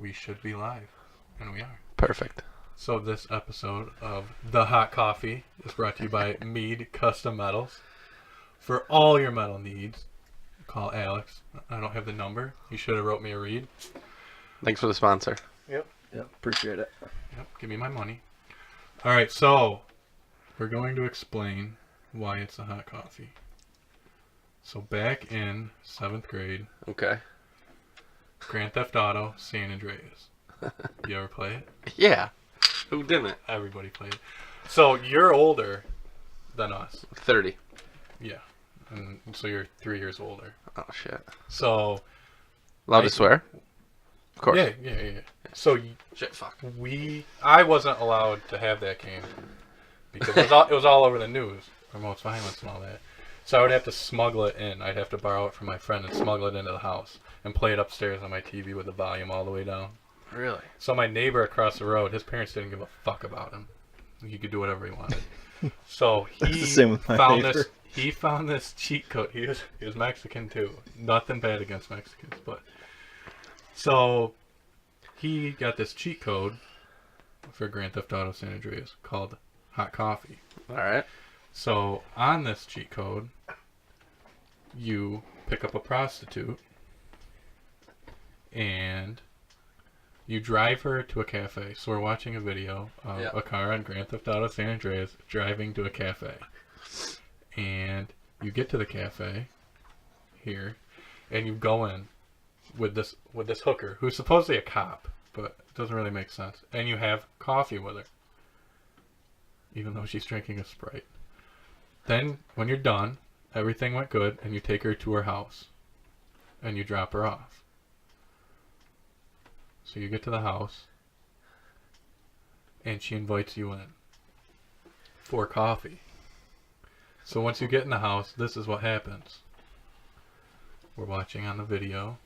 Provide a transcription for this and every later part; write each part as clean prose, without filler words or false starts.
we should be live, and we are. Perfect. So this episode of The Hot Coffee is brought to you by Mead Custom Metals. For all your metal needs, call Alex. I don't have the number. He should have wrote me a read. Thanks for the sponsor. Yep, appreciate it. Yep, give me my money. All right, so we're going to explain why it's a hot coffee. So back in 7th grade, Okay. Grand Theft Auto San Andreas. You ever play it? Yeah. Who didn't? Everybody played it. So you're older than us. 30. Yeah. And so you're 3 years older. Oh, shit. So... Allowed to swear? Of course. Yeah. So Shit, fuck. I wasn't allowed to have that game because it was all over the news, remote violence and all that. So I would have to smuggle it in. I'd have to borrow it from my friend and smuggle it into the house and play it upstairs on my TV with the volume all the way down. Really? So my neighbor across the road, his parents didn't give a fuck about him. He could do whatever he wanted. So That's the same with my neighbor. He found this cheat code. He was Mexican too. Nothing bad against Mexicans, but so he got this cheat code for Grand Theft Auto San Andreas called Hot Coffee. All right. So on this cheat code, you pick up a prostitute and you drive her to a cafe. So we're watching a video of a car on Grand Theft Auto San Andreas driving to a cafe. And you get to the cafe here and you go in with this hooker who's supposedly a cop, but it doesn't really make sense. And you have coffee with her, even though she's drinking a Sprite. Then, when you're done, everything went good, and you take her to her house, and you drop her off. So you get to the house, and she invites you in for coffee. So once you get in the house, this is what happens. We're watching on the video,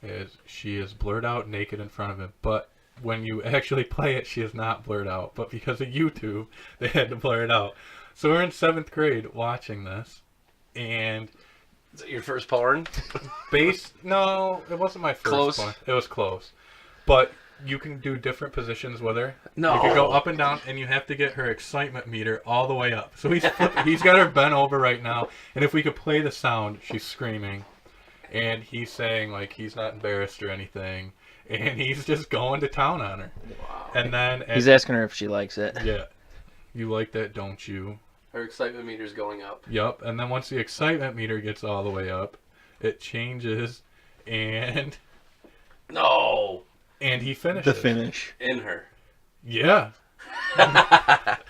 as she is blurred out naked in front of him, but when you actually play it, she is not blurred out. But because of YouTube, they had to blur it out. So we're in 7th grade watching this, and... Is that your first porn? No, it wasn't my first Close. one. It was close. But you can do different positions with her. No. You can go up and down, and you have to get her excitement meter all the way up. So he's got her bent over right now, and if we could play the sound, she's screaming. And he's saying, like, he's not embarrassed or anything. And he's just going to town on her. Wow. And then... He's asking her if she likes it. Yeah. You like that, don't you? Her excitement meter's going up. Yup. And then once the excitement meter gets all the way up, it changes, and... No. And he finishes. The finish. In her. Yeah. The hot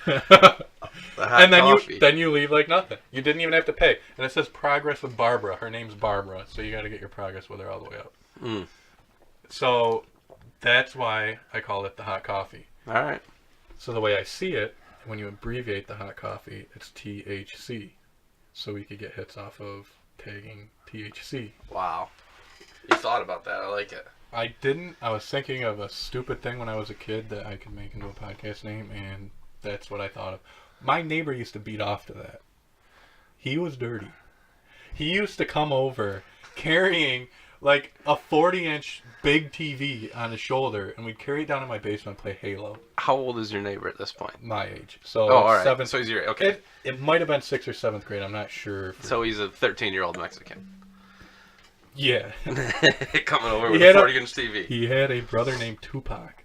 And coffee. then you leave like nothing. You didn't even have to pay. And it says progress with Barbara. Her name's Barbara, so you got to get your progress with her all the way up. Mm. So that's why I call it the hot coffee. All right. So the way I see it, when you abbreviate the hot coffee, it's THC. So we could get hits off of tagging THC. Wow. You thought about that. I like it. I didn't. I was thinking of a stupid thing when I was a kid that I could make into a podcast name, and that's what I thought of. My neighbor used to beat off to that. He was dirty. He used to come over carrying like a 40-inch big TV on his shoulder, and we'd carry it down in my basement and play Halo. How old is your neighbor at this point? My age. So Oh, all right. 7th. So he's your... Okay. It might have been 6th or 7th grade. I'm not sure. So he's a 13-year-old Mexican. Yeah. Coming over He with had a a- 40-inch TV. He had a brother named Tupac.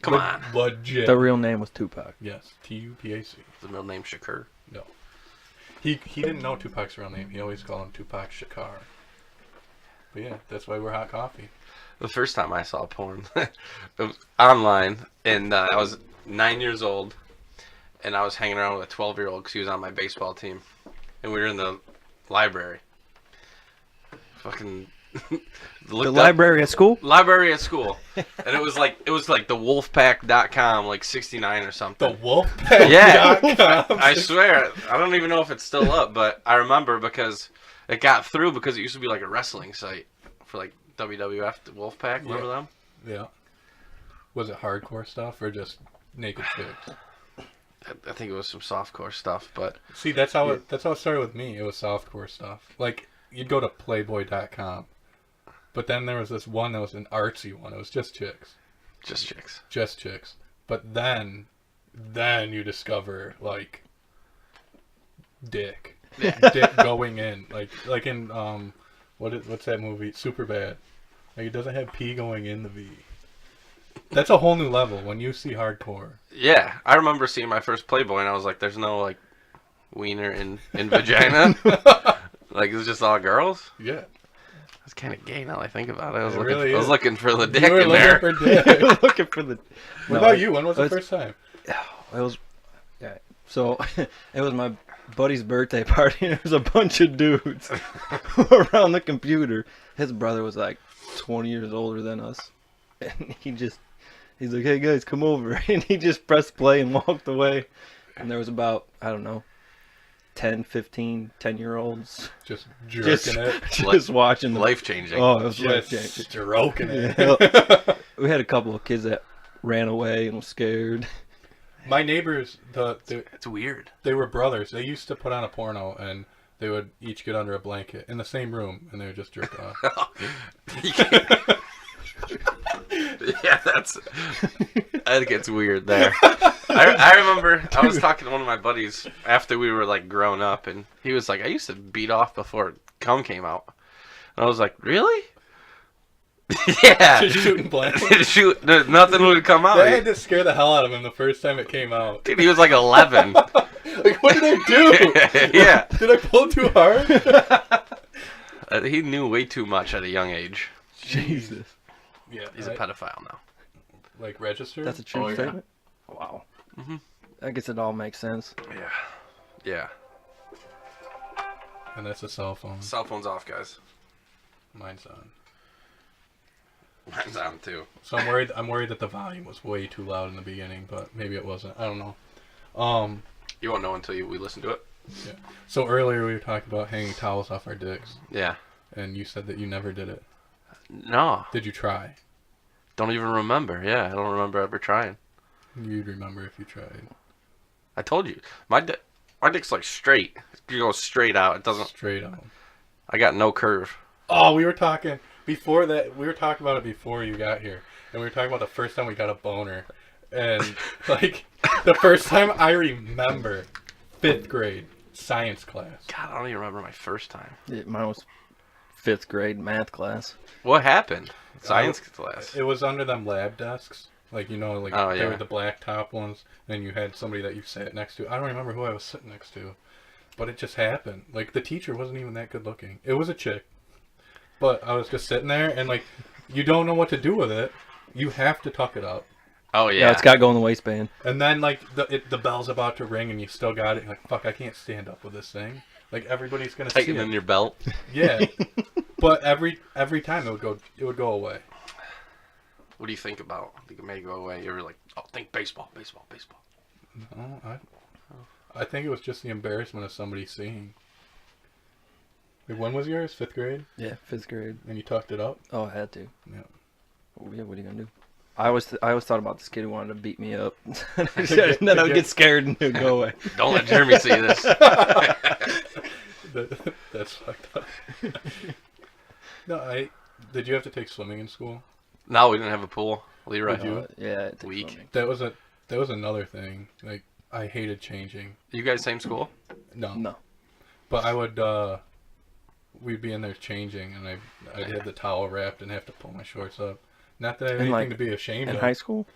Come on. Legit. The real name was Tupac. Yes. Tupac. The middle name Shakur. No. He didn't know Tupac's real name. He always called him Tupac Shakur. But yeah, that's why we're hot coffee. The first time I saw porn, it was online, and I was 9 years old, and I was hanging around with a 12-year-old because he was on my baseball team, and we were in the library. Fucking The library at school? Library at school, and it was like the Wolfpack.com, like 69 or something. The Wolfpack. Yeah, I swear, I don't even know if it's still up, but I remember because it got through because it used to be like a wrestling site for like WWF, the Wolfpack. Remember them? Yeah. Was it hardcore stuff or just naked chicks? I think it was some softcore stuff, but See, that's how it started with me. It was softcore stuff. Like you'd go to Playboy.com, but then there was this one that was an artsy one. It was just chicks. Just chicks. Just chicks. But then you discover like dick. Yeah. Dick going in. Like in what's that movie? Superbad. Like it doesn't have P going in the V. That's a whole new level when you see hardcore. Yeah, I remember seeing my first Playboy and I was like, "There's no like wiener in vagina." Like it's just all girls. Yeah. That's kind of gay now I think about it. I was It looking. really I was is. looking for the dick You were in looking there. for dick. Looking for the. What No, about you? When was the it's- first time? It was. Yeah. So it was my buddy's birthday party, and there was a bunch of dudes around the computer. His brother was like 20 years older than us, and he's like, "Hey guys, come over," and he just pressed play and walked away. And there was about, I don't know, 10, 15, 10-year-olds Just just jerking it. just watching the. Life changing. Oh, it was life Just changing. stroking it. Yeah. We had a couple of kids that ran away and was scared. My neighbors, It's weird. they were brothers. They used to put on a porno, and they would each get under a blanket in the same room, and they would just jerk off. Yeah, that gets weird there. I remember I was talking to one of my buddies after we were like grown up, and he was like, "I used to beat off before cum came out," and I was like, "Really?" Yeah. Just shooting blanks. Shoot, nothing would come out. That had to scare the hell out of him the first time it came out. Dude, he was like 11. Like, what did I do? Yeah. Did I pull too hard? He knew way too much at a young age. Jesus. Yeah. He's a pedophile now. Like registered? That's a true Oh, yeah. statement? Wow. Mhm. I guess it all makes sense. Yeah. Yeah. And that's a cell phone. Cell phone's off, guys. Mine's on. Mine's on too. So I'm worried that the volume was way too loud in the beginning, but maybe it wasn't. I don't know. You won't know until we listen to it. So earlier we were talking about hanging towels off our dicks, Yeah. and you said that you never did it. No. Did you try? Don't even remember. Yeah, I don't remember ever trying. You'd remember if you tried. I told you. My dick's like straight. It goes straight out. It doesn't. Straight on. I got no curve. Oh, we were talking before that. We were talking about it before you got here, and we were talking about the first time we got a boner, and like the first time I remember, 5th grade science class. God, I don't even remember my first time. Yeah, mine was 5th grade math class. What happened? Science class. It was under them lab desks, like like Oh, they yeah. were the black top ones, and you had somebody that you sat next to. I don't remember who I was sitting next to, but it just happened. Like the teacher wasn't even that good looking. It was a chick, but I was just sitting there, and like you don't know what to do with it. You have to tuck it up, Oh Yeah, yeah. it's got to go in the waistband. and then like the bell's about to ring, and you still got it. You're like, fuck, I can't stand up with this thing. Like everybody's gonna see Tighten it. in your belt. Yeah, but every time it would go away. What do you think about? I think it may go away. You're like, oh, think baseball. No, I think it was just the embarrassment of somebody seeing. Like, when was yours? 5th grade? Yeah, 5th grade. And you tucked it up? Oh, I had to. Yeah. Oh, yeah, what are you going to do? I always thought about this kid who wanted to beat me up. and get- then I to would get- get scared and it would go away. Don't let Jeremy see this. That's fucked up. No, did you have to take swimming in school? No, we didn't have a pool. Leroy. Did you? Yeah, it took Weak. swimming. That was another thing. Like, I hated changing. You guys same school? No. No. But I would, we'd be in there changing, and I'd have the towel wrapped and have to pull my shorts up. Not that I have And, anything like, to be ashamed In of. high school?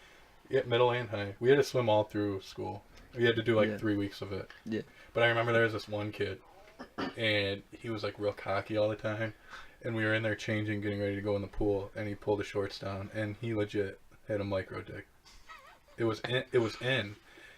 Yeah, middle and high. We had to swim all through school. We had to do like Yeah. 3 weeks of it. Yeah. But I remember there was this one kid, and he was like real cocky all the time. And we were in there changing, getting ready to go in the pool, and he pulled his shorts down, and he legit had a micro dick. It was in.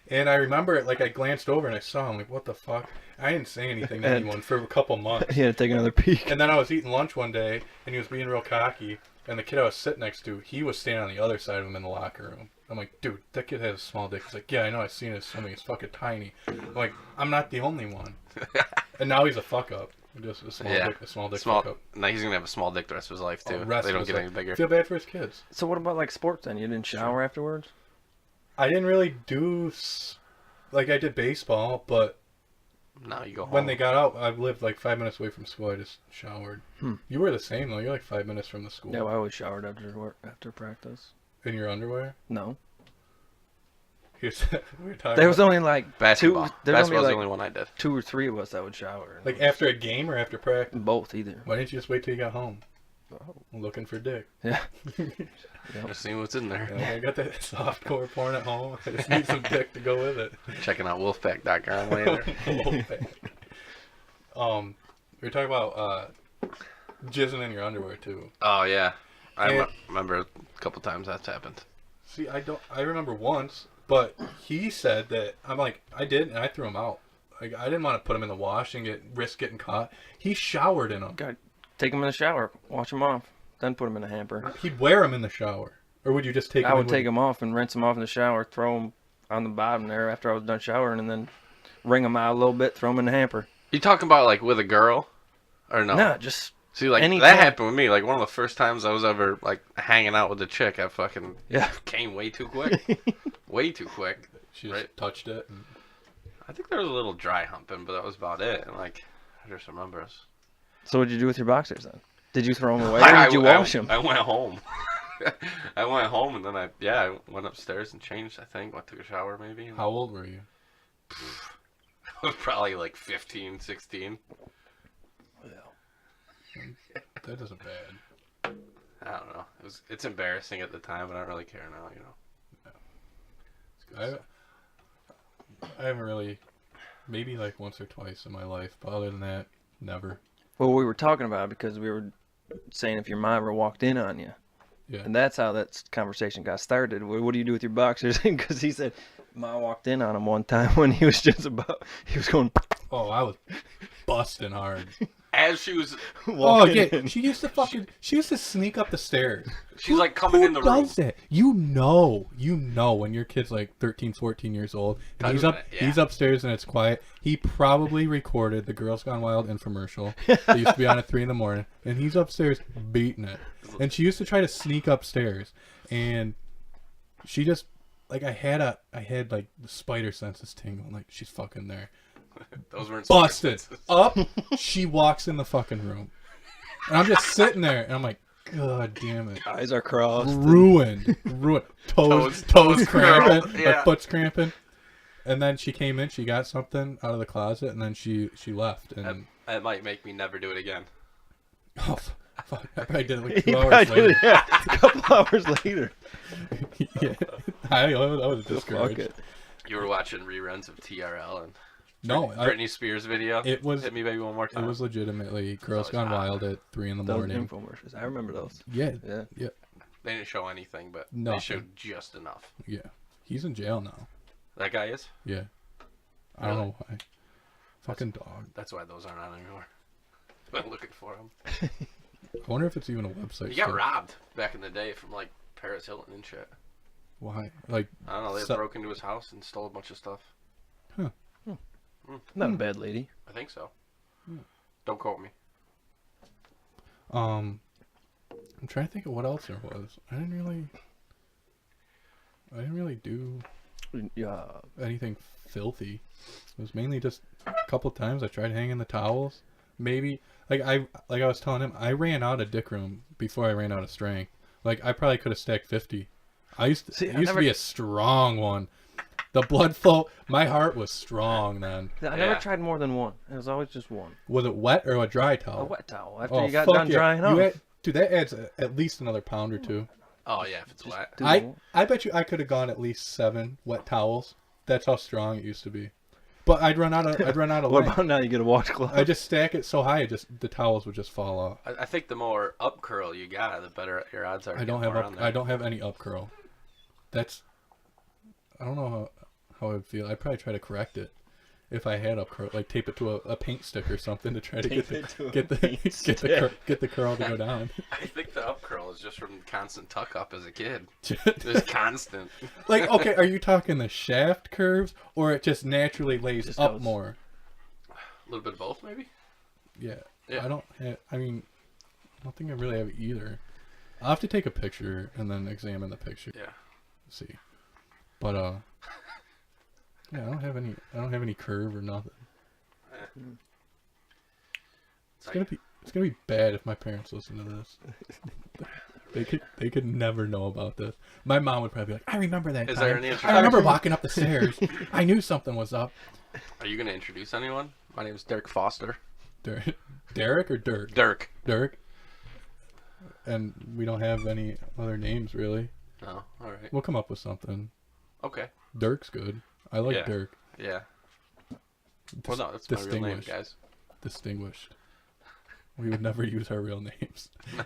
And I remember it, like I glanced over and I saw him, like, what the fuck? I didn't say anything to And- anyone for a couple months. He had to take another peek. And then I was eating lunch one day, and he was being real cocky. And the kid I was sitting next to, he was standing on the other side of him in the locker room. I'm like, dude, that kid has a small dick. He's like, yeah, I know, I've seen it swimming. It's fucking tiny. I'm like, I'm not the only one. And now he's a fuck up. Just a small Yeah. dick, fuck Small. up. Now he's gonna have a small dick the rest of his life too. Oh, rest They of don't his get life. any bigger. Feel bad for his kids. So what about like sports then? You didn't shower afterwards? I didn't really do, like I did baseball, but No, you go home. when they got out, I lived like 5 minutes away from school. I just showered. Hmm. You were the same though. You're like 5 minutes from the school. Yeah, well, I always showered after work, after practice. In your underwear? No. We were talking There was about, only like Basketball. two. There was Basketball's only the like only one I did. 2 or 3 of us that would shower. like after a game or after practice. Both either. Why didn't you just wait till you got home? Oh. Looking for dick. Yeah. Just seeing what's in there. I got that softcore porn at home. I just need some dick to go with it. Checking out wolfpack.com later. We were talking about jizzing in your underwear too. Oh, yeah. I And- remember a couple times that's happened. See, I remember once, but he said that I'm like I did, and I threw him out. Like I didn't want to put him in the wash and risk getting caught. He showered in them. God, take them in the shower, wash them off, then put them in a hamper. He'd wear them in the shower, or would you just take? I them would take them off and rinse them off in the shower, throw them on the bottom there after I was done showering, and then wring them out a little bit, throw them in the hamper. You talking about like with a girl? Or no? No, just See, like anytime. that happened with me. Like one of the first times I was ever like hanging out with a chick, I fucking yeah. came way too quick. Way too quick. She just Right. touched it. And I think there was a little dry humping, but that was about it. And like, I just remember us. So what'd you do with your boxers then? Did you throw them away or did you wash them? I went home. I went home and then I went upstairs and changed. I think took a shower maybe. And how old were you? I was probably like 15, 16. That isn't bad. I don't know. It's embarrassing at the time, but I don't really care now. You know. I haven't really, maybe like once or twice in my life, but other than that, never. Well, we were talking about it because we were saying if your mom ever walked in on you. Yeah. And that's how that conversation got started. What do you do with your boxers? Because he said, Ma walked in on him one time when he was just about, he was going, Oh, I was busting hard. As she was, Oh walking yeah, in. she used to sneak up the stairs. she's like coming Who in the room. does that? You know when your kid's like 13, 14 years old and Yeah. he's upstairs and it's quiet. He probably recorded the Girls Gone Wild infomercial. They used to be on at 3 a.m. and he's upstairs beating it. And she used to try to sneak upstairs, and she just like I had like the spider senses tingling, like she's fucking there. Those weren't Busted circumstances. up. She walks in the fucking room, and I'm just sitting there, and I'm like, God damn it. eyes are crossed. Ruined. Toes cramping. curled, My yeah. foot's cramping. And then she came in, she got something out of the closet, and then she left. And That might make me never do it again. oh, fuck, I probably did it like He 2 probably hours did later. it, yeah, a couple hours later. Yeah. I was Fuck discouraged. it. You were watching reruns of TRL and No, Britney Spears video. it was Hit Me Baby One More it Time. was legitimately Girls always Gone hot. Wild at 3 in the Those morning. infomercials. I remember those. Yeah, Yeah. They didn't show anything, but Nothing. they showed just enough. yeah. He's in jail now. That guy is. Yeah. I don't Really? know why. Fucking dog. That's why those aren't on anymore. I'm looking for him. I wonder if it's even a website. He got still. robbed back in the day from like Paris Hilton and shit. Why? Like, I don't know. They So- broke into his house and stole a bunch of stuff. Not a bad lady. I think so. Don't quote me. I'm trying to think of what else there was. I didn't really do Yeah. anything filthy. It was mainly just a couple times I tried hanging the towels. Maybe like I was telling him, I ran out of dick room before I ran out of strength. Like I probably could have stacked 50. I used to, See, it I used never- to be a strong one. The blood flow, my heart was strong then. I never Yeah. tried more than one. It was always just one. Was it wet or a dry towel? A wet towel. After Oh, you got fuck done yeah. drying You off. had- dude, that adds at least another pound or two. Oh yeah, if it's wet. do I bet you I could have gone at least 7 wet towels. That's how strong it used to be. But I'd run out of What length. about now you get a washcloth? I just stack it so high, the towels would just fall off. I think the more up curl you got, the better your odds are. to I don't get have more on there. I don't have any up curl. I don't know how I would feel. I'd probably try to correct it if I had up curl, like tape it to a paint stick or something to try to Tape it to a get paint the curl to go down. I think the up curl is just from constant tuck up as a kid. Just constant. Like, okay, are you talking the shaft curves or it just naturally lays Just up goes- more? A little bit of both, maybe. Yeah. Yeah. I don't think I really have either. I'll have to take a picture and then examine the picture. Yeah. See. But yeah, I don't have any curve or nothing. It's gonna be bad if my parents listen to this. They could never know about this. My mom would probably be like, I remember that Is time. there any I remember walking up the stairs. I knew something was up. Are you gonna introduce anyone? My name is Dirk Foster. Derek or Dirk? Dirk. Dirk. And we don't have any other names really. No. All right. We'll come up with something. Okay. Dirk's good. I like Yeah. Dirk. Yeah. Well, no, that's my real name, Distinguished. guys. Distinguished. We would never use our real names. No.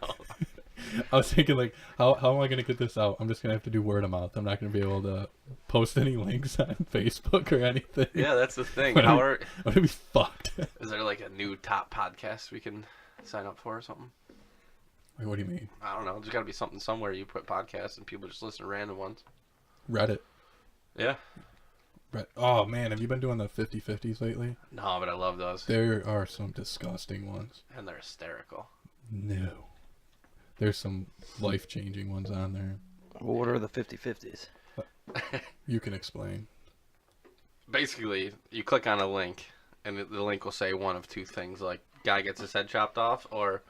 I was thinking, like, how am I going to get this out? I'm just going to have to do word of mouth. I'm not going to be able to post any links on Facebook or anything. Yeah, that's the thing. What How are- are, I'm going to be fucked. is there like a new top podcast we can sign up for or something? Wait, what do you mean? I don't know. There's got to be something somewhere you put podcasts and people just listen to random ones. Reddit. Yeah. Oh, man. Have you been doing the 50-50s lately? No, but I love those. There are some disgusting ones. And they're hysterical. No. There's some life-changing ones on there. What are the 50-50s? You can explain. Basically, you click on a link, and the link will say one of two things, like guy gets his head chopped off, or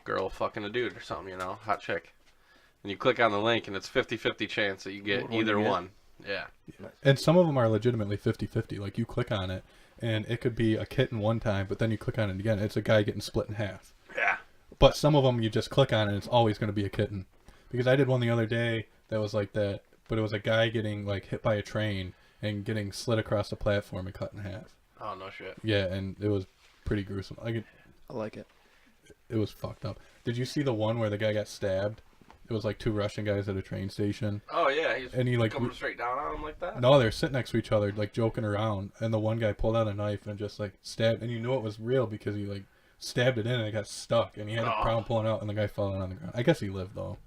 girl fucking a dude or something, you know, hot chick. And you click on the link, and it's 50-50 chance that you get What one either you get? one. Yeah. And some of them are legitimately 50-50. Like, you click on it, and it could be a kitten one time, but then you click on it again, it's a guy getting split in half. Yeah. But some of them you just click on, and it's always going to be a kitten. Because I did one the other day that was like that, but it was a guy getting, like, hit by a train and getting slid across the platform and cut in half. Oh, no shit. Yeah, and it was pretty gruesome. I like it. It was fucked up. Did you see the one where the guy got stabbed? It was like two Russian guys at a train station. Oh, yeah. He's And he, like, coming straight down on him like that? No, they're sitting next to each other, like, joking around. And the one guy pulled out a knife and just, like, stabbed. And you knew it was real because he, like, stabbed it in and it got stuck. And he had a problem pulling out, and the guy fell on the ground. I guess he lived, though.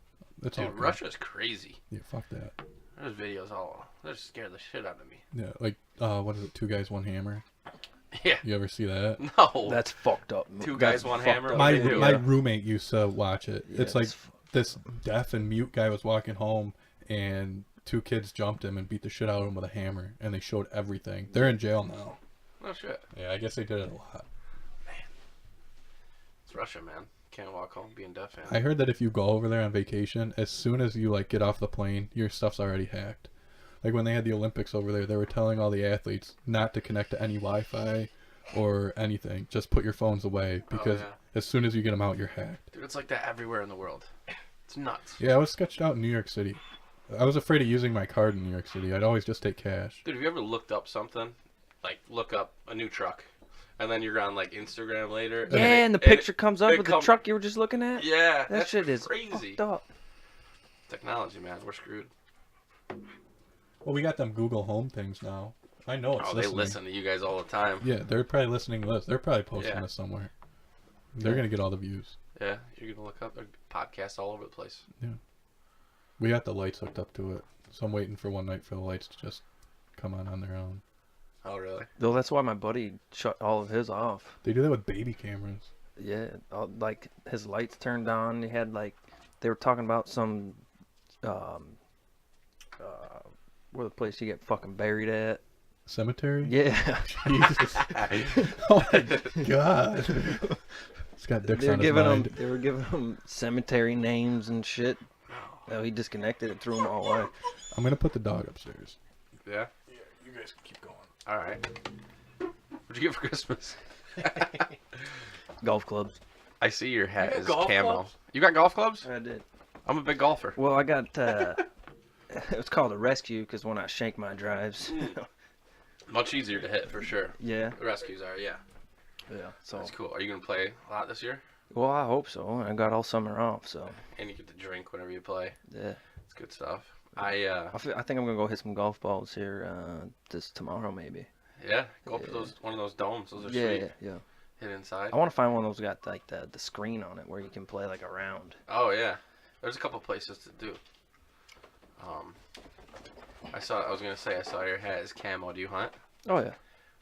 That's all Dude, good. Russia's crazy. Yeah, fuck that. There's videos all... They're scared the shit out of me. Yeah, like, what is it? Two Guys, One Hammer? Yeah. You ever see that? No. That's fucked up. Two That's guys, one fucked hammer. up. My What do they do? my roommate used to watch it. Yeah, It's like it's this deaf and mute guy was walking home, and two kids jumped him and beat the shit out of him with a hammer, and they showed everything. They're in jail now. No shit. Yeah, I guess they did it a lot. It's Russia, man. Can't walk home being deaf, man. I heard that if you go over there on vacation, as soon as you like get off the plane, your stuff's already hacked. Like when they had the Olympics over there, they were telling all the athletes not to connect to any Wi-Fi or anything. Just put your phones away because yeah. as soon as you get them out, you're hacked. Dude, it's like that everywhere in the world. It's nuts. Yeah, I was sketched out in New York City. I was afraid of using my card in New York City. I'd always just take cash. Dude, have you ever looked up something? Like, look up a new truck. And then you're on, like, Instagram later. Yeah, it- and the picture it- comes up it with come- the truck you were just looking at. Yeah, That that's shit is crazy. fucked up. Technology, man. We're screwed. Well, we got them Google Home things now. I know it's Oh, they listening. listen to you guys all the time. Yeah, they're probably listening to this. They're probably posting Yeah. this somewhere. They're going to get all the views. Yeah, you're going to look up podcasts all over the place. We got the lights hooked up to it. So I'm waiting for one night for the lights to just come on their own. Oh, really? Though that's why my buddy shut all of his off. They do that with baby cameras. Yeah, like his lights turned on. He had like, they were talking about some, where the place you get fucking buried at. Cemetery? Yeah. Jesus. Oh my god. It's got dicks on his mind. They were giving him cemetery names and shit. Oh, he disconnected it, threw them all away. I'm going to put the dog upstairs. Yeah? Yeah, you guys can keep going. All right. What'd you get for Christmas? Golf clubs. I see your hat You got is golf camo. clubs? You got golf clubs? I did. I'm a big golfer. Well, I got, it's called a rescue because when I shank my drives. Much easier to hit, for sure. Yeah. The rescues are, yeah. Yeah. So, That's cool. Are you going to play a lot this year? well, I hope so. I got all summer off, so And you get to drink whenever you play. yeah. It's good stuff. I think I'm gonna go hit some golf balls here this tomorrow maybe. yeah, go up to Yeah. one of those domes. Those are Yeah, sweet. yeah. Hit inside. I want to find one of those got like the screen on it where you can play like a round. Oh yeah, there's a couple places to do. I was gonna say I saw your hat is camo. Do you hunt? Oh yeah.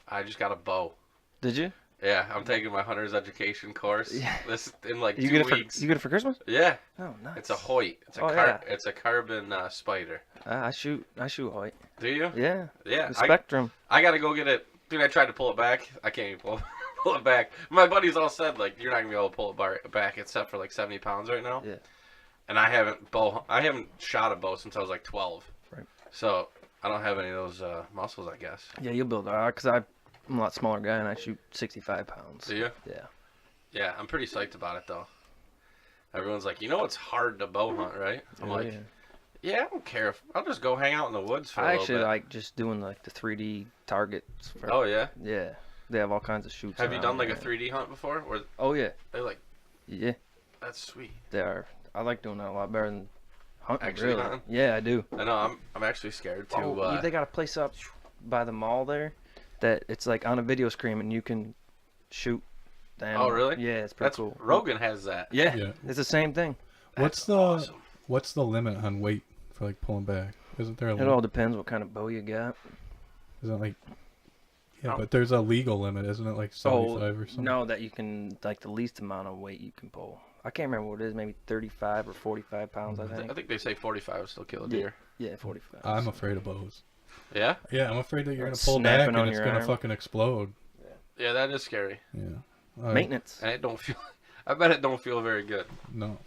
I just got a bow. Did you? Yeah, I'm taking my hunter's education course. Yeah. This in like You 2 get it weeks. for you get it for Christmas? Yeah, Oh nice. it's a Hoyt. It's a Oh, yeah. It's a carbon spider. I shoot Hoyt. Do you? Yeah. Yeah. The Spectrum. I gotta go get it. Dude, I tried to pull it back. I can't even pull it back. My buddies all said, like, you're not gonna be able to pull it back except for like 70 pounds right now. Yeah. and I haven't shot a bow since I was like 12. Right. So I don't have any of those muscles, I guess. Yeah, you'll build it. Because I'm a lot smaller guy and I shoot 65 pounds. Do you? Yeah. Yeah, I'm pretty psyched about it though. Everyone's like, it's hard to bow hunt, right? I'm like, yeah, I don't care. I'll just go hang out in the woods for a I little actually bit. like just doing like the 3D targets. Oh yeah. Yeah. They have all kinds of shoots. Have you done like a there. 3D hunt before? Or Oh yeah. they like? Yeah. That's sweet. They are. I like doing that a lot better than hunting. Actually really. hunting? Yeah, I do. I know. I'm actually scared to. They got a place up by the mall there that it's like on a video screen and you can shoot. The animal. Oh really? Yeah, it's pretty That's cool. Rogan has that. Yeah, Yeah. it's the same thing. What's That's awesome. What's the limit on weight for like pulling back? Isn't there a It limit? all depends what kind of bow you got. Isn't it like? Yeah, Oh. but there's a legal limit, isn't it? Like 75 or something. No, that you can like the least amount of weight you can pull. I can't remember what it is. Maybe 35 or 45 pounds. I think. I think they say 45 will still kill a Yeah. deer. Yeah, 45. I'm afraid of bows. Yeah. Yeah, I'm afraid that you're Like gonna pull back snapping and on it's your gonna arm. fucking explode. Yeah, that is scary. Yeah. Maintenance. And it don't feel. I bet it don't feel very good. No.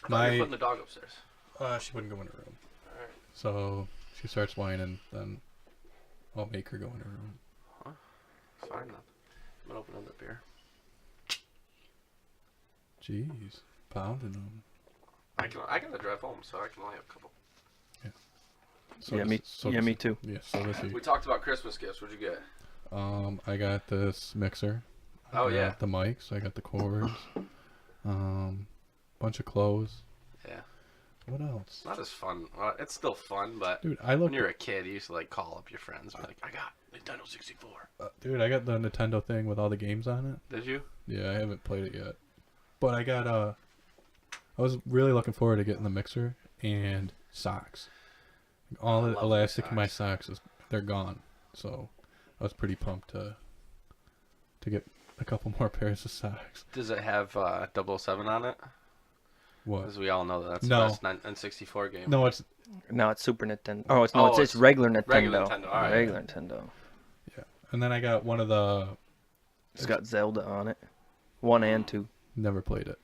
I thought you were My putting the dog upstairs. she wouldn't go in her room. Alright. So she starts whining, then I'll make her go in her room. Fine then. I'm gonna open another beer. Jeez, pounding them. I gotta drive home, so I can only have a couple. So Yeah, me too. Yeah, so this We week. talked about Christmas gifts. What'd you get? I got this mixer. I Oh, got yeah. the mics. I got the cords. Bunch of clothes. Yeah. What else? Not as fun. It's still fun, but Dude, I when looked. you're a kid, you used to like call up your friends and be like, I got Nintendo 64. Dude, I got the Nintendo thing with all the games on it. Did you? Yeah, I haven't played it yet. But I got I was really looking forward to getting the mixer and socks. All I the love elastic the in my socks they're gone. So I was pretty pumped to get a couple more pairs of socks. Does it have 007 on it? What? Because we all know that's No. the best N64 game. No, it's No, it's Super Nintendo. Oh, it's Oh, it's it's regular Nintendo. regular Nintendo, alright. Regular Nintendo. and then I got one of the It's got Zelda on it. 1 and 2. never played it.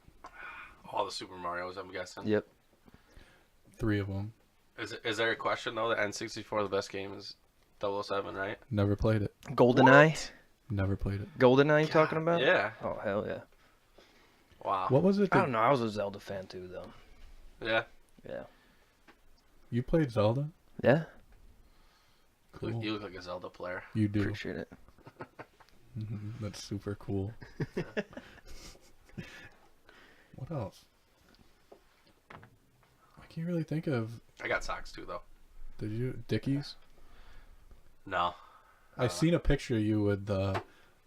All the Super Marios, I'm guessing. Yep. 3 of them. Is there a question though? The N64, the best game is 007, right? Never played it. GoldenEye. Never played it. GoldenEye you talking about? Yeah. Oh hell yeah. Wow. What was it? I That don't know. I was a Zelda fan too though. Yeah. Yeah. you played Zelda? Yeah. Cool. You look like a Zelda player. You do. Appreciate it. That's super cool. What else? I can't really think of. I got socks too, though. Did you Dickies? No. I seen a picture of you with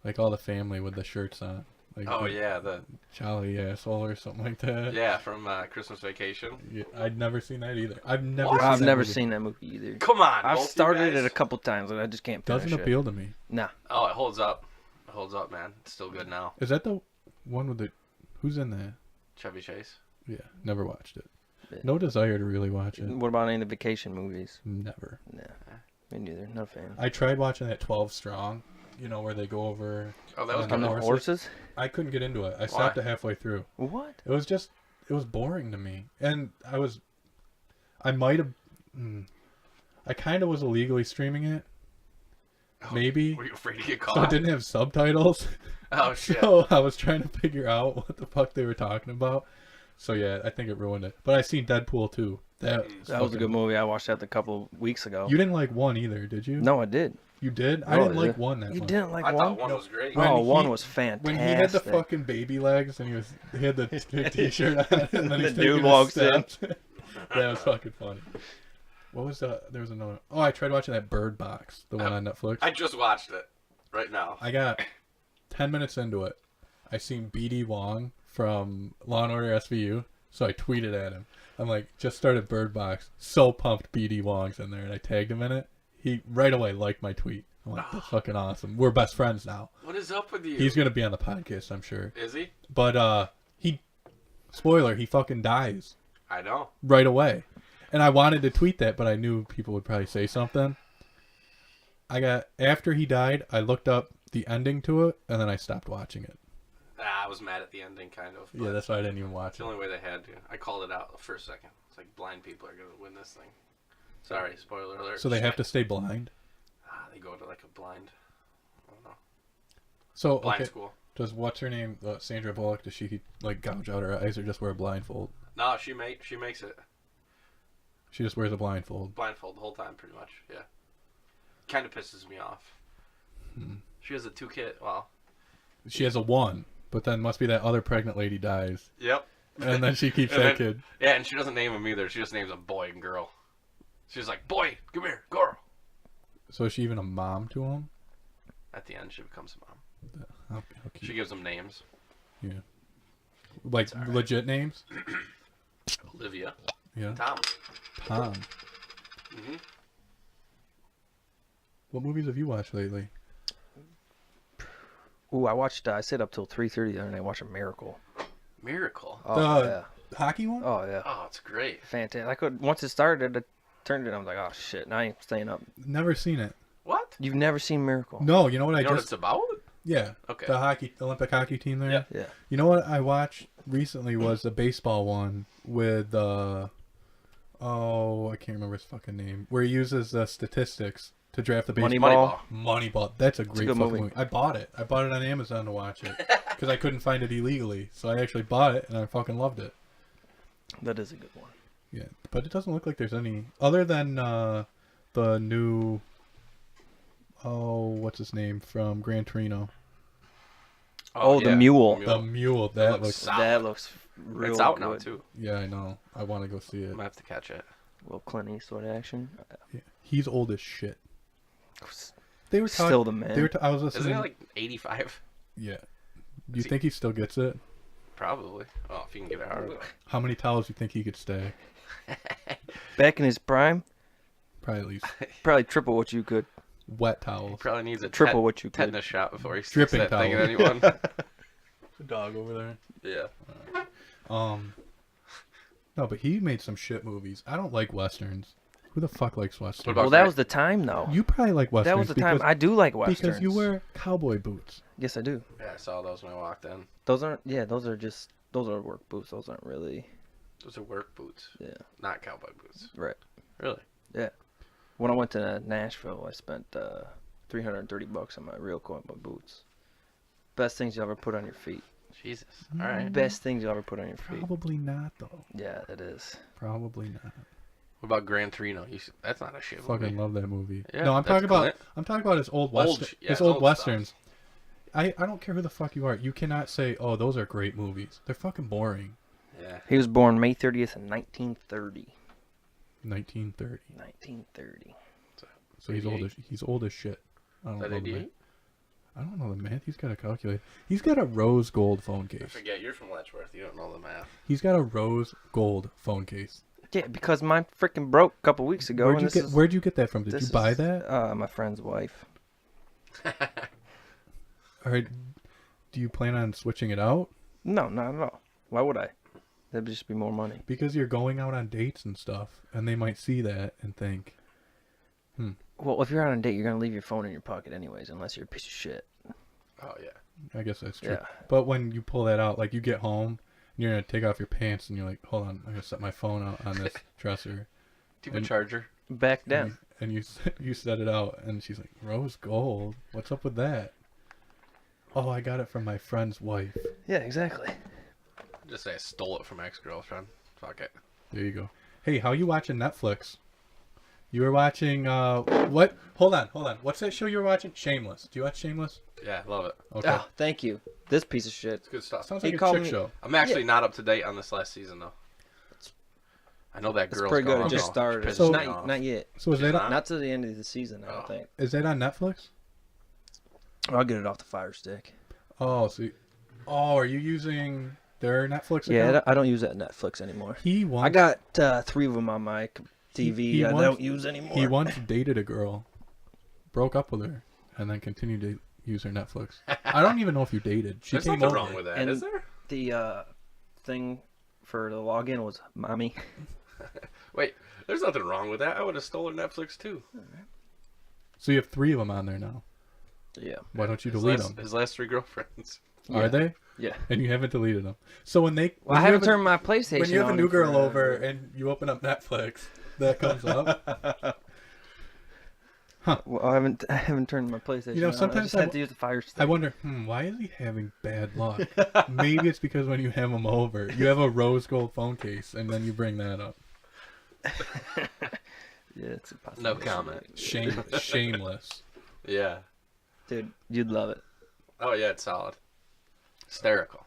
like all the family with the shirts on. Like Oh the yeah, the Jolly asshole or something like that. yeah from Christmas Vacation. Yeah, I'd never seen that either. I've never. What? Seen I've that never movie. seen that movie either. Come on. I've both you started guys. it a couple times and I just can't finish Doesn't it. appeal to me. Nah. Oh, it holds up. It holds up, man. It's still good now. Is that the one with the? Who's in that? Chevy Chase. Yeah, never watched it. Yeah. No desire to really watch it. What about any of the vacation movies? Never. Nah. Me neither. Not a fan. I tried watching that 12 Strong. You know where they go over. Oh, that was On On good. the horses? horses? I couldn't get into it. I stopped it halfway through. What? It was boring to me, and I might have, I kind of was illegally streaming it, maybe, Were you afraid to get so it caught? didn't have subtitles. Oh shit. So I was trying to figure out what the fuck they were talking about. So yeah, I think it ruined it. But I seen Deadpool 2. That That was a good movie. I watched that a couple of weeks ago. You didn't like 1 either, did you? No, I did. You did? I No, didn't I like did. 1 that You much. didn't like I one? thought one was great. When Oh, one he- was fantastic. When he had the fucking baby legs and he had the t-shirt on and then The he's dude taking his walks in. steps. That was fucking funny. What was that? There was another. Oh, I tried watching that Bird Box, the one on Netflix. I just watched it right now. I got 10 minutes into it. I seen BD Wong from Law and Order SVU, so I tweeted at him. I'm like, just started Bird Box. So pumped BD Wong's in there, and I tagged him in it. He right away liked my tweet. I'm like, that's fucking awesome. We're best friends now. What is up with you? He's gonna be on the podcast, I'm sure. Is he? But spoiler, he fucking dies I know. right away. And I wanted to tweet that, but I knew people would probably say something. After he died, I looked up the ending to it, and then I stopped watching it. I was mad at the ending, kind of. Yeah, that's why I didn't even watch It's the it. only way they had to. I called it out the first second. It's like blind people are gonna win this thing. Sorry, spoiler alert. So they have to stay blind. They go to like a blind. I don't know. So Blind okay, school. does what's her name? Sandra Bullock? Does she like gouge out her eyes or just wear a blindfold? No, she makes it She just wears a blindfold. blindfold the whole time, pretty much. Yeah. Kind of pisses me off. She has a 2 kid. Well. She has a 1, but then must be that other pregnant lady dies, Yep. and then she keeps And that then- kid. Yeah, and she doesn't name him either. She just names him boy and girl. She's like, boy, come here, girl. So is she even a mom to him? At the end, she becomes a mom. How cute. She gives them names. Yeah. Like It's all right. legit names? Olivia. Yeah. Tom. Tom. hmm What movies have you watched lately? Ooh, I stayed up till 3:30 the other night watching Miracle. Miracle. Oh, The- yeah. Hockey one? Oh, yeah. Oh, it's great. Fantastic. Once it started, I turned it. I was like, oh shit, now I ain't staying up. Never seen it. What? You've never seen Miracle? No, you know what You I know what just it's about? yeah. Okay. The Olympic hockey team there. Yeah. Yeah. You know what I watched recently was the baseball one with I can't remember his fucking name. Where he uses statistics to draft the baseball. Moneyball. Moneyball. That's a great good fucking movie. movie. I bought it. I bought it on Amazon to watch it because I couldn't find it illegally. So I actually bought it and I fucking loved it. That is a good one. Yeah, but it doesn't look like there's any other than the new. Oh, what's his name from Gran Torino? Oh, the Mule. The Mule. That looks looks. solid. That looks real It's out good. now, too. Yeah, I know. I want to go see I'm it. going to have to catch it. Little Clint Eastwood action. Yeah. He's old as shit. They were talking. Still the man. I was Isn't listening. it like 85? Yeah. Do you he- think he still gets it? Probably. Oh, if you can get it hard. How many towels do you think he could stay? Back in his prime, Probably at least probably triple what you could. wet towels. Probably needs a Triple what you could. tetanus shot before he sticks Dripping that thing at towel. anyone. The dog over there. Yeah. No, but he made some shit movies. I don't like westerns. Who the fuck likes westerns? What about Well, that was the time, though. You probably like westerns. That was the time. because- I do like westerns. Because you wear cowboy boots. Yes, I do. Yeah, I saw those when I walked in. Those aren't. Yeah, those are work boots. Those aren't really. Those are work boots, Yeah. not cowboy boots. Right. Really? When I went to Nashville, I spent $330 on my real cowboy boots. Best things you ever put on your feet. Jesus. All right. Best things you ever put on your feet. Probably not though. Yeah, it is. Probably not. What about Gran Torino? That's not a shit movie. Fucking love that movie. Yeah, no, I'm that's talking about his old western, yeah, his his old old westerns. I don't care who the fuck you are. You cannot say, "Oh, those are great movies." They're fucking boring. Yeah. He was born May 30th in 1930. 1930. 1930. So he's old as shit. I don't Is that know. The 88? math. I don't know the math. He's got a calculator. He's got a rose gold phone I case. forget. You're from Letchworth. You don't know the math. He's got a rose gold phone case. Yeah, because mine freaking broke a couple weeks ago. Where'd you get that from? Did this you buy is, that? My friend's wife. All right. Do you plan on switching it out? No, not at all. Why would I? That'd just be more money. Because you're going out on dates and stuff, and they might see that and think, Well, if you're out on a date, you're gonna leave your phone in your pocket anyways, unless you're a piece of shit. Oh yeah. I guess that's true. Yeah. But when you pull that out, like you get home, and you're gonna take off your pants, and you're like, hold on, I'm gonna set my phone out on this dresser. Do you have a And- charger? Back down. And you you set it out, and she's like, rose gold? What's up with that? Oh, I got it from my friend's wife. Yeah, exactly. Just say I stole it from my ex-girlfriend. Fuck it. There you go. Hey, how you watching Netflix? You were watching, what? Hold on. What's that show you were watching? Shameless. Do you watch Shameless? Yeah, love it. Okay. Oh, thank you. This piece of shit. It's good stuff. Sounds He like a called chick me- show. I'm actually not up to date on this last season though. I know that It's girl's pretty good. gone, It just though. started. Pisses So- me off. Not yet. So is She's that, not? Not to the end of the season, I don't Oh. think. is that on Netflix? I'll get it off the Fire Stick. Oh, are you using their Netflix account? Yeah, I don't use that Netflix anymore. He once, I got 3 of them on my TV. he I once- don't use anymore. He once dated a girl, broke up with her, and then continued to use her Netflix. I don't even know if you dated. She There's came nothing over. wrong with that, And- is there? The thing for the login was mommy. Wait, there's nothing wrong with that. I would have stolen Netflix too. So you have 3 of them on there now. Yeah. Why don't you His delete last, them? His last 3 girlfriends. Are they? Yeah. And you haven't deleted them. So when they... Well, I haven't turned my PlayStation When you have a on new in girl forever. over and you open up Netflix, that comes up. Well, I haven't turned my PlayStation You know, on. sometimes I just had to use the Fire Stick. I wonder, why is he having bad luck? Maybe it's because when you have him over, you have a rose gold phone case, and then you bring that up. Yeah, it's a possibility. No comment. Shameless. Yeah. Dude, you'd love it. Oh yeah, it's solid. Hysterical.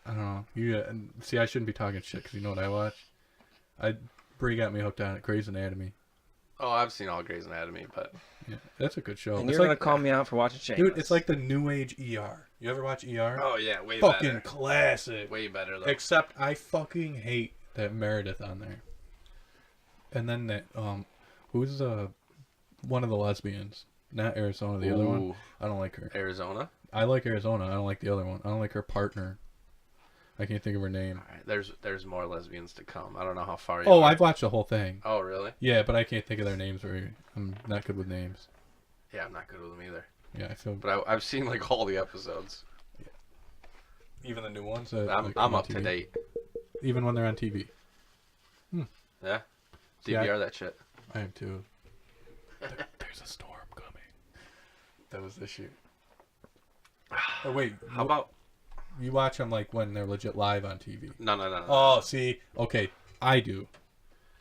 I don't know. See, I shouldn't be talking shit because you know what I watch. Brie got me hooked on it. Grey's Anatomy. Oh, I've seen all Grey's Anatomy, but Yeah, that's a good show. And It's you're like, gonna call me out for watching Shameless. dude, it's like the new age ER. You ever watch ER? oh yeah, way fucking better. classic. Way better though. Except I fucking hate that Meredith on there. And then that who's one of the lesbians? Not Arizona, the other one. Ooh, I don't like her. Arizona. I like Arizona. I don't like the other one. I don't like her partner. I can't think of her name. All right, there's more lesbians to come. I don't know how far. You Oh, are. I've watched the whole thing. Oh really? Yeah, but I can't think of their names. I'm not good with names. Yeah, I'm not good with them either. Yeah, I feel. But I've seen like all the episodes. Even the new ones. That, I'm come on up to TV. date. Even when they're on TV. Yeah. See, I- DVR that shit. I am too. There's a storm coming. That was this year. Oh wait, How about you watch them like when they're legit live on TV? no. Oh, see, okay, I do.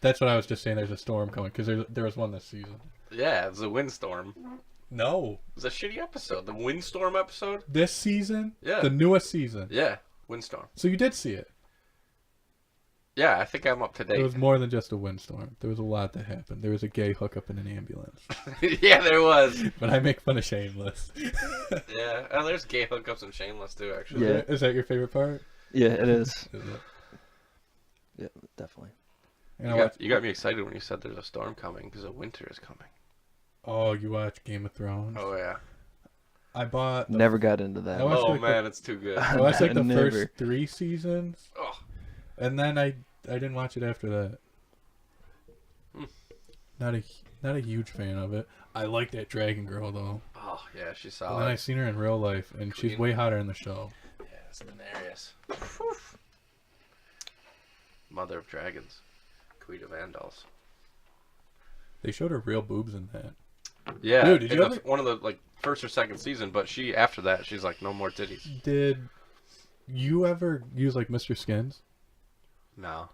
That's what I was just saying. There's a storm coming because there was one this season. Yeah, it's a windstorm. No, It was a shitty episode. The windstorm episode. this season. Yeah. The newest season. Yeah, windstorm. So you did see it. Yeah, I think I'm up to There date. was more than just a windstorm. There was a lot that happened. There was a gay hookup in an ambulance. Yeah, there was. But I make fun of Shameless. Yeah, and there's gay hookups and Shameless too. Actually. Yeah. Is that your favorite part? Yeah, it is. Is it? Yeah, definitely. And I watch, You got me excited when you said there's a storm coming because a winter is coming. oh, you watch Game of Thrones? Oh yeah. I bought. The, Never got into that. I watched Oh like man, it's too good. I watched like the Never. first 3 seasons, Oh, and then I didn't watch it after that. Hmm. Not a huge fan of it. I like that dragon girl though. oh yeah, she's And then I solid. seen her in real life, and she's Queen. way hotter in the show. Yeah, it's Daenerys. Mother of Dragons. Queen of Andals. They showed her real boobs in that. Yeah, Dude, did in you the- ever- one of the like first or second season, but after that she's like no more titties. Did you ever use like Mr. Skins? No.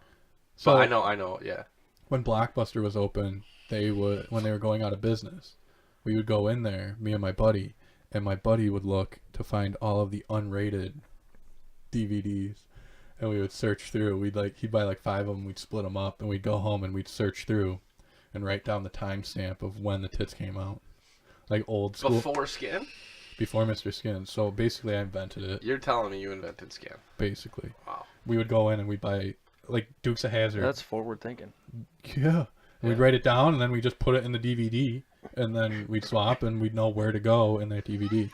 So But I know, yeah. when Blockbuster was open, when they were going out of business, we would go in there, me and my buddy, and my buddy would look to find all of the unrated DVDs, and we would search through. He'd buy like 5 of them, we'd split them up, and we'd go home and we'd search through, and write down the timestamp of when the tits came out, like old school Before Skin? before Mr. Skins. So basically, I invented it. You're telling me you invented Skin. Basically, Wow. we would go in and we'd buy like Dukes of Hazzard. That's forward thinking. Yeah. We'd write it down, and then we just put it in the DVD, and then we'd swap, and we'd know where to go in that DVD.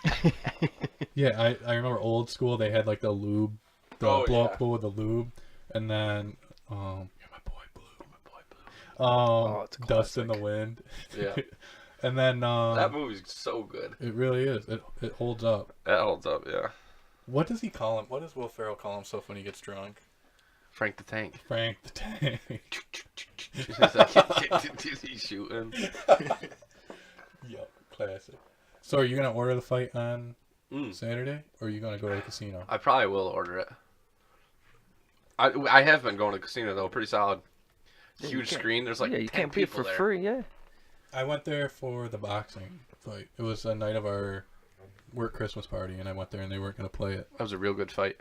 Yeah, I remember old school. They had like the lube, the Oh, blow up yeah. pool with the lube, and then yeah, my boy Blue, it's a Dust in the classic. Wind, Yeah. and then That movie's so good. it really is. It holds up. That holds up, yeah. What does he call him? What does Will Ferrell call himself when he gets drunk? Frank the Tank. Frank the Tank. He's like, he's shooting. Yup, classic. So are you gonna order the fight on Mm. Saturday, or are you gonna go to the casino? I probably will order it. I have been going to the casino though, pretty solid. Yeah, you Huge can't- screen. There's like yeah, you 10 can't beat it people for there. free. Yeah. I went there for the boxing fight. It was the night of our work Christmas party, and I went there, and they weren't gonna play it. That was a real good fight.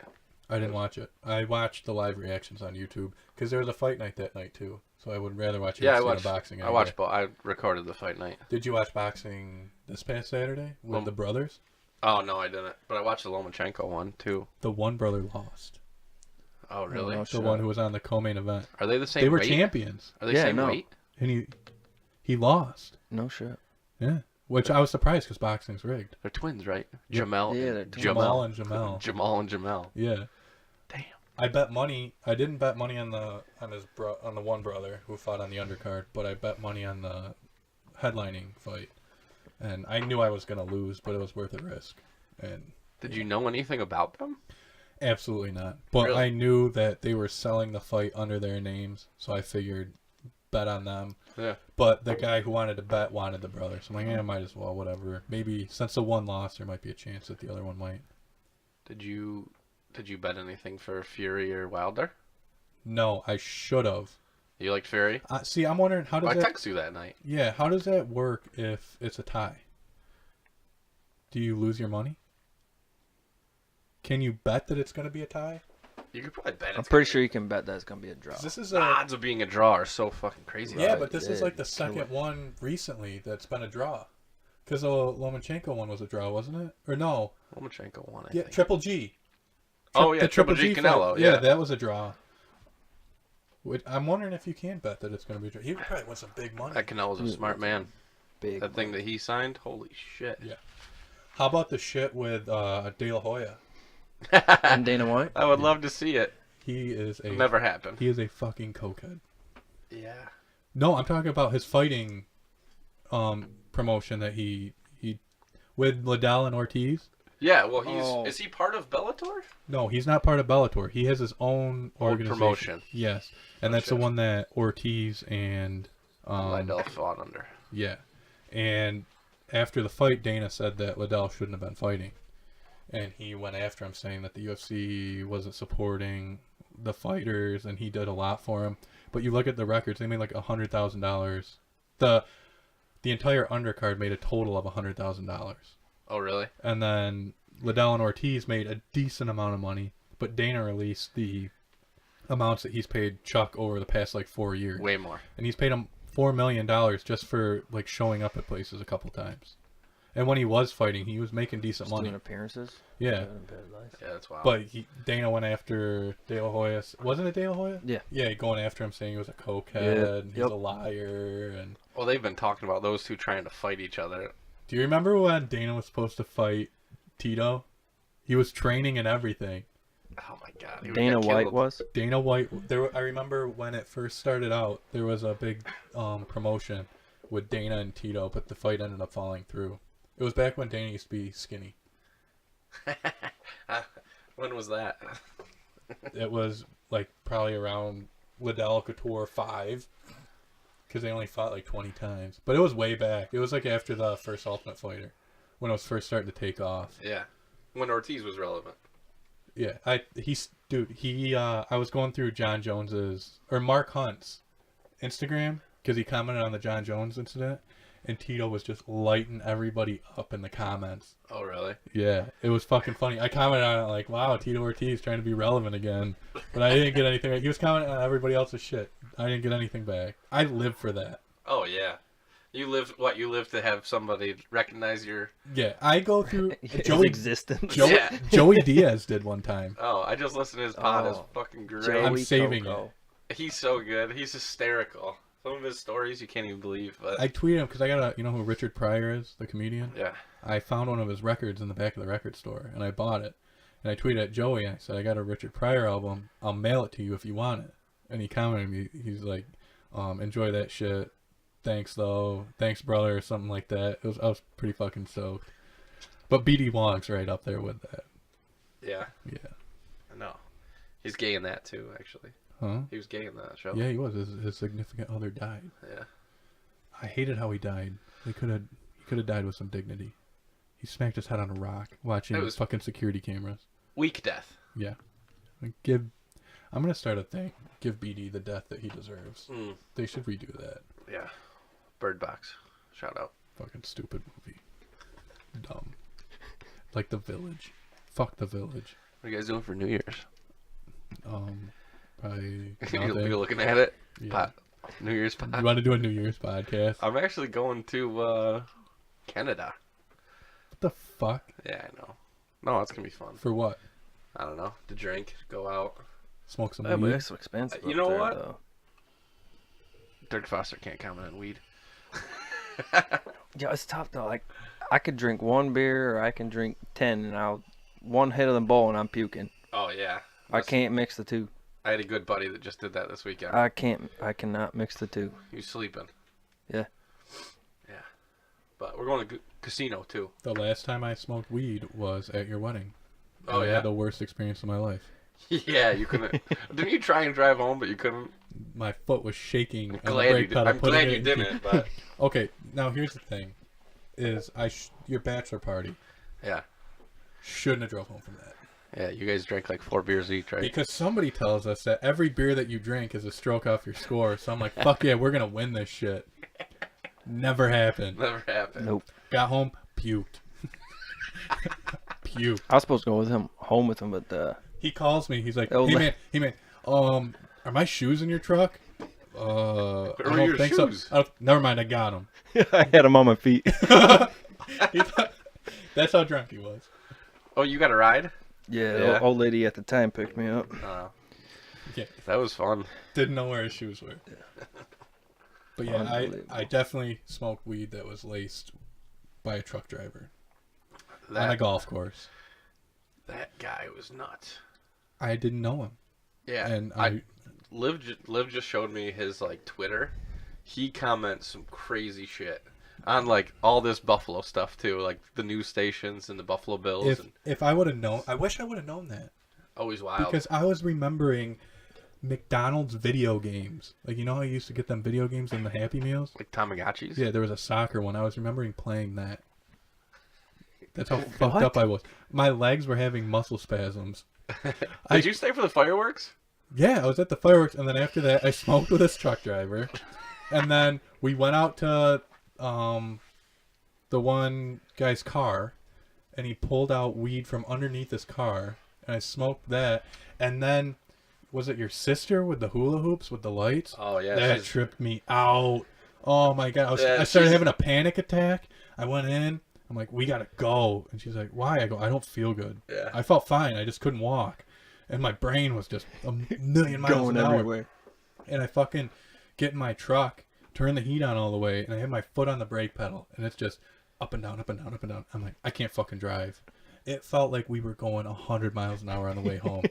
I didn't watch it. I watched the live reactions on YouTube because there was a fight night that night too. So I would rather watch Yeah, I UFC watched. than boxing. I any watched. day. I recorded the fight night. Did you watch boxing this past Saturday with the brothers? Oh no, I didn't. But I watched the Lomachenko one too. The one brother lost. Oh really? no The shit. one who was on the co-main event. Are they the same? They were weight? champions, Are they Yeah, same no. weight? and he lost. No shit. Yeah, which I was surprised because boxing's rigged. They're twins, right? Yep. Jamel. Yeah, and they're twins. Jamal and Jamel. Jamal and Jamel. Yeah. Damn. I bet money. I didn't bet money on the one brother who fought on the undercard, but I bet money on the headlining fight, and I knew I was gonna lose, but it was worth a risk. And Did you know anything about them? Absolutely not. But Really? I knew that they were selling the fight under their names, so I figured bet on them. Yeah. But the guy who wanted to bet wanted the brother, so I'm like, yeah, might as well, whatever. Maybe since the one lost, there might be a chance that the other one might. Did you bet anything for Fury or Wilder? No, I should have. You liked Fury? See, I'm wondering how does I that? texted you that night. Yeah, how does that work if it's a tie? Do you lose your money? Can you bet that it's going to be a tie? You could probably bet. I'm pretty sure you can bet that's gonna be a draw. 'Cause this is The a odds of being a draw are so fucking crazy. yeah, Right, but this is yeah, like the kill second it. one recently that's been a draw. Because the Lomachenko one was a draw, wasn't it? Or no? Lomachenko won, I Yeah, think. Triple G. Oh, yeah, the Triple G fight. Canelo, Yeah, yeah. that was a draw. I'm wondering if you can bet that it's going to be a draw. He would probably win some big money. That Canelo's a smart man. Big That thing that he signed, holy shit. Yeah. How about the shit with De La Hoya? and Dana White. I would love to see it. He is a It'll never happen. he is a fucking cokehead. Yeah. No, I'm talking about his fighting promotion that he with Liddell and Ortiz. Yeah, well, Oh. is he part of Bellator? No, he's not part of Bellator. He has his own Own organization. promotion. Yes, and Oh, that's the shit. one that Ortiz and Liddell fought under. yeah, and after the fight, Dana said that Liddell shouldn't have been fighting, and he went after him, saying that the UFC wasn't supporting the fighters, and he did a lot for him. But you look at the records; they made like $100,000. The entire undercard made a total of $100,000. Oh, really? And then Liddell and Ortiz made a decent amount of money, but Dana released the amounts that he's paid Chuck over the past like 4 years. Way more. And he's paid him $4 million just for like showing up at places a couple times. And when he was fighting, he was making decent Just money. doing appearances. Yeah. Doing Paradise. Yeah, that's wild. But Dana went after De La Hoya. Wasn't it De La Hoya? Yeah. Yeah, going after him saying he was a cokehead, Yeah. and he's Yep. a liar. And Well, they've been talking about those two trying to fight each other. do you remember when Dana was supposed to fight Tito? He was training and everything. Oh, my God. He Dana got White killed. was. Dana White. I remember when it first started out, there was a big promotion with Dana and Tito, but the fight ended up falling through. It was back when Dana used to be skinny. When was that? It was like probably around Liddell Couture 5, because they only fought like 20 times. But it was way back. It was like after the first Ultimate Fighter, when it was first starting to take off. Yeah. When Ortiz was relevant. Yeah, I was going through John Jones's or Mark Hunt's Instagram because he commented on the John Jones incident, and Tito was just lighting everybody up in the comments. Oh, really? Yeah, it was fucking funny. I commented on it like, "Wow, Tito Ortiz trying to be relevant again," but I didn't get anything. He was commenting on everybody else's shit. I didn't get anything back. I live for that. Oh, yeah. You live to have somebody recognize your... Yeah, I go through His Joey. existence. Yeah. Joey Diaz did one time. Oh, I just listened to his pod. It's Oh. fucking great. Joey I'm saving Coco. He's so good. He's hysterical. Some of his stories you can't even believe. But I tweeted him because I got you know who Richard Pryor is, the comedian. yeah. I found one of his records in the back of the record store, and I bought it. And I tweeted at Joey, and I said, I got a Richard Pryor album. I'll mail it to you if you want it. And he commented me, he's like, enjoy that shit. Thanks, though. Thanks, brother, or something like that. I was pretty fucking stoked. But BD Wong's right up there with that. Yeah. Yeah. I know. He's gay in that too, actually. Huh? He was gay in that show. Yeah, he was. His significant other died. Yeah. I hated how he died. He could have died with some dignity. He smacked his head on a rock watching It was- fucking security cameras. Weak death. Yeah. I'm gonna start a thing. Give BD the death that he deserves. Mm. They should redo that. Yeah. Bird Box. Shout out. Fucking stupid movie. Dumb. Like The Village. Fuck The Village. What are you guys doing for New Year's? Probably You're nothing. looking at it. Yeah. Pot. New Year's pot. You want to do a New Year's podcast? I'm actually going to Canada. What the fuck? Yeah, I know. No, it's gonna be fun. For what? I don't know. To drink, go out. Smoke some Yeah, but weed? it's so expensive. You up know there, what? though. Dirk Foster can't comment on weed. Yeah, it's tough though. Like, I could drink one beer or I can drink 10, and one hit of the bowl and I'm puking. Oh yeah. I can't mix the two. I had a good buddy that just did that this weekend. I cannot mix the two. He was sleeping. Yeah. Yeah. But we're going to casino too. The last time I smoked weed was at your wedding. Oh, I yeah? had the worst experience of my life. Yeah, you couldn't. Didn't you try and drive home, but you couldn't? My foot was shaking. on the Glad brake you did. pedal, I'm putting glad it you in didn't, but Okay, now here's the thing: is your bachelor party yeah, shouldn't have drove home from that. yeah. You guys drank like 4 beers each, right? Because somebody tells us that every beer that you drink is a stroke off your score. So I'm like, fuck yeah, we're gonna win this shit. Never happened. Never happened. Nope. Got home, puked. Puked. I was supposed to go with him home with him, but He calls me. He's like, Oh, hey man, are my shoes in your truck? I Where were don't your think shoes? so. Never mind, I got them. I had him on my feet. That's how drunk he was. Oh, you got a ride? Yeah, Yeah. old lady at the time picked me up. Yeah, That was fun. didn't know where his shoes were. But yeah, Unbelievable. I definitely smoked weed that was laced by a truck driver on a That golf course. that guy was nuts. I didn't know him, Yeah, and Liv just showed me his like Twitter. He comments some crazy shit on like all this Buffalo stuff too, like the news stations and the Buffalo Bills. if I would have known, I wish I would have known that. Always wild. Because I was remembering McDonald's video games. Like, you know how you used to get them video games in the Happy Meals? Like Tamagotchis. Yeah, there was a soccer one. I was remembering playing that. That's how fucked up I was. My legs were having muscle spasms. Did you stay for the fireworks? Yeah, I was at the fireworks, and then after that, I smoked with this truck driver. And then we went out to the one guy's car, and he pulled out weed from underneath his car, and I smoked that. And then, was it your sister with the hula hoops with the lights? Oh yeah. That she's- tripped me out. Oh my god! Yeah, I started she's- having a panic attack. I went in. I'm like, we gotta go. And she's like, why? I go, I don't feel good. Yeah. I felt fine. I just couldn't walk. And my brain was just a million miles Going an hour. everywhere. And I fucking get in my truck, turn the heat on all the way, and I have my foot on the brake pedal. And it's just up and down, up and down, up and down. I'm like, I can't fucking drive. It felt like we were going 100 miles an hour on the way home.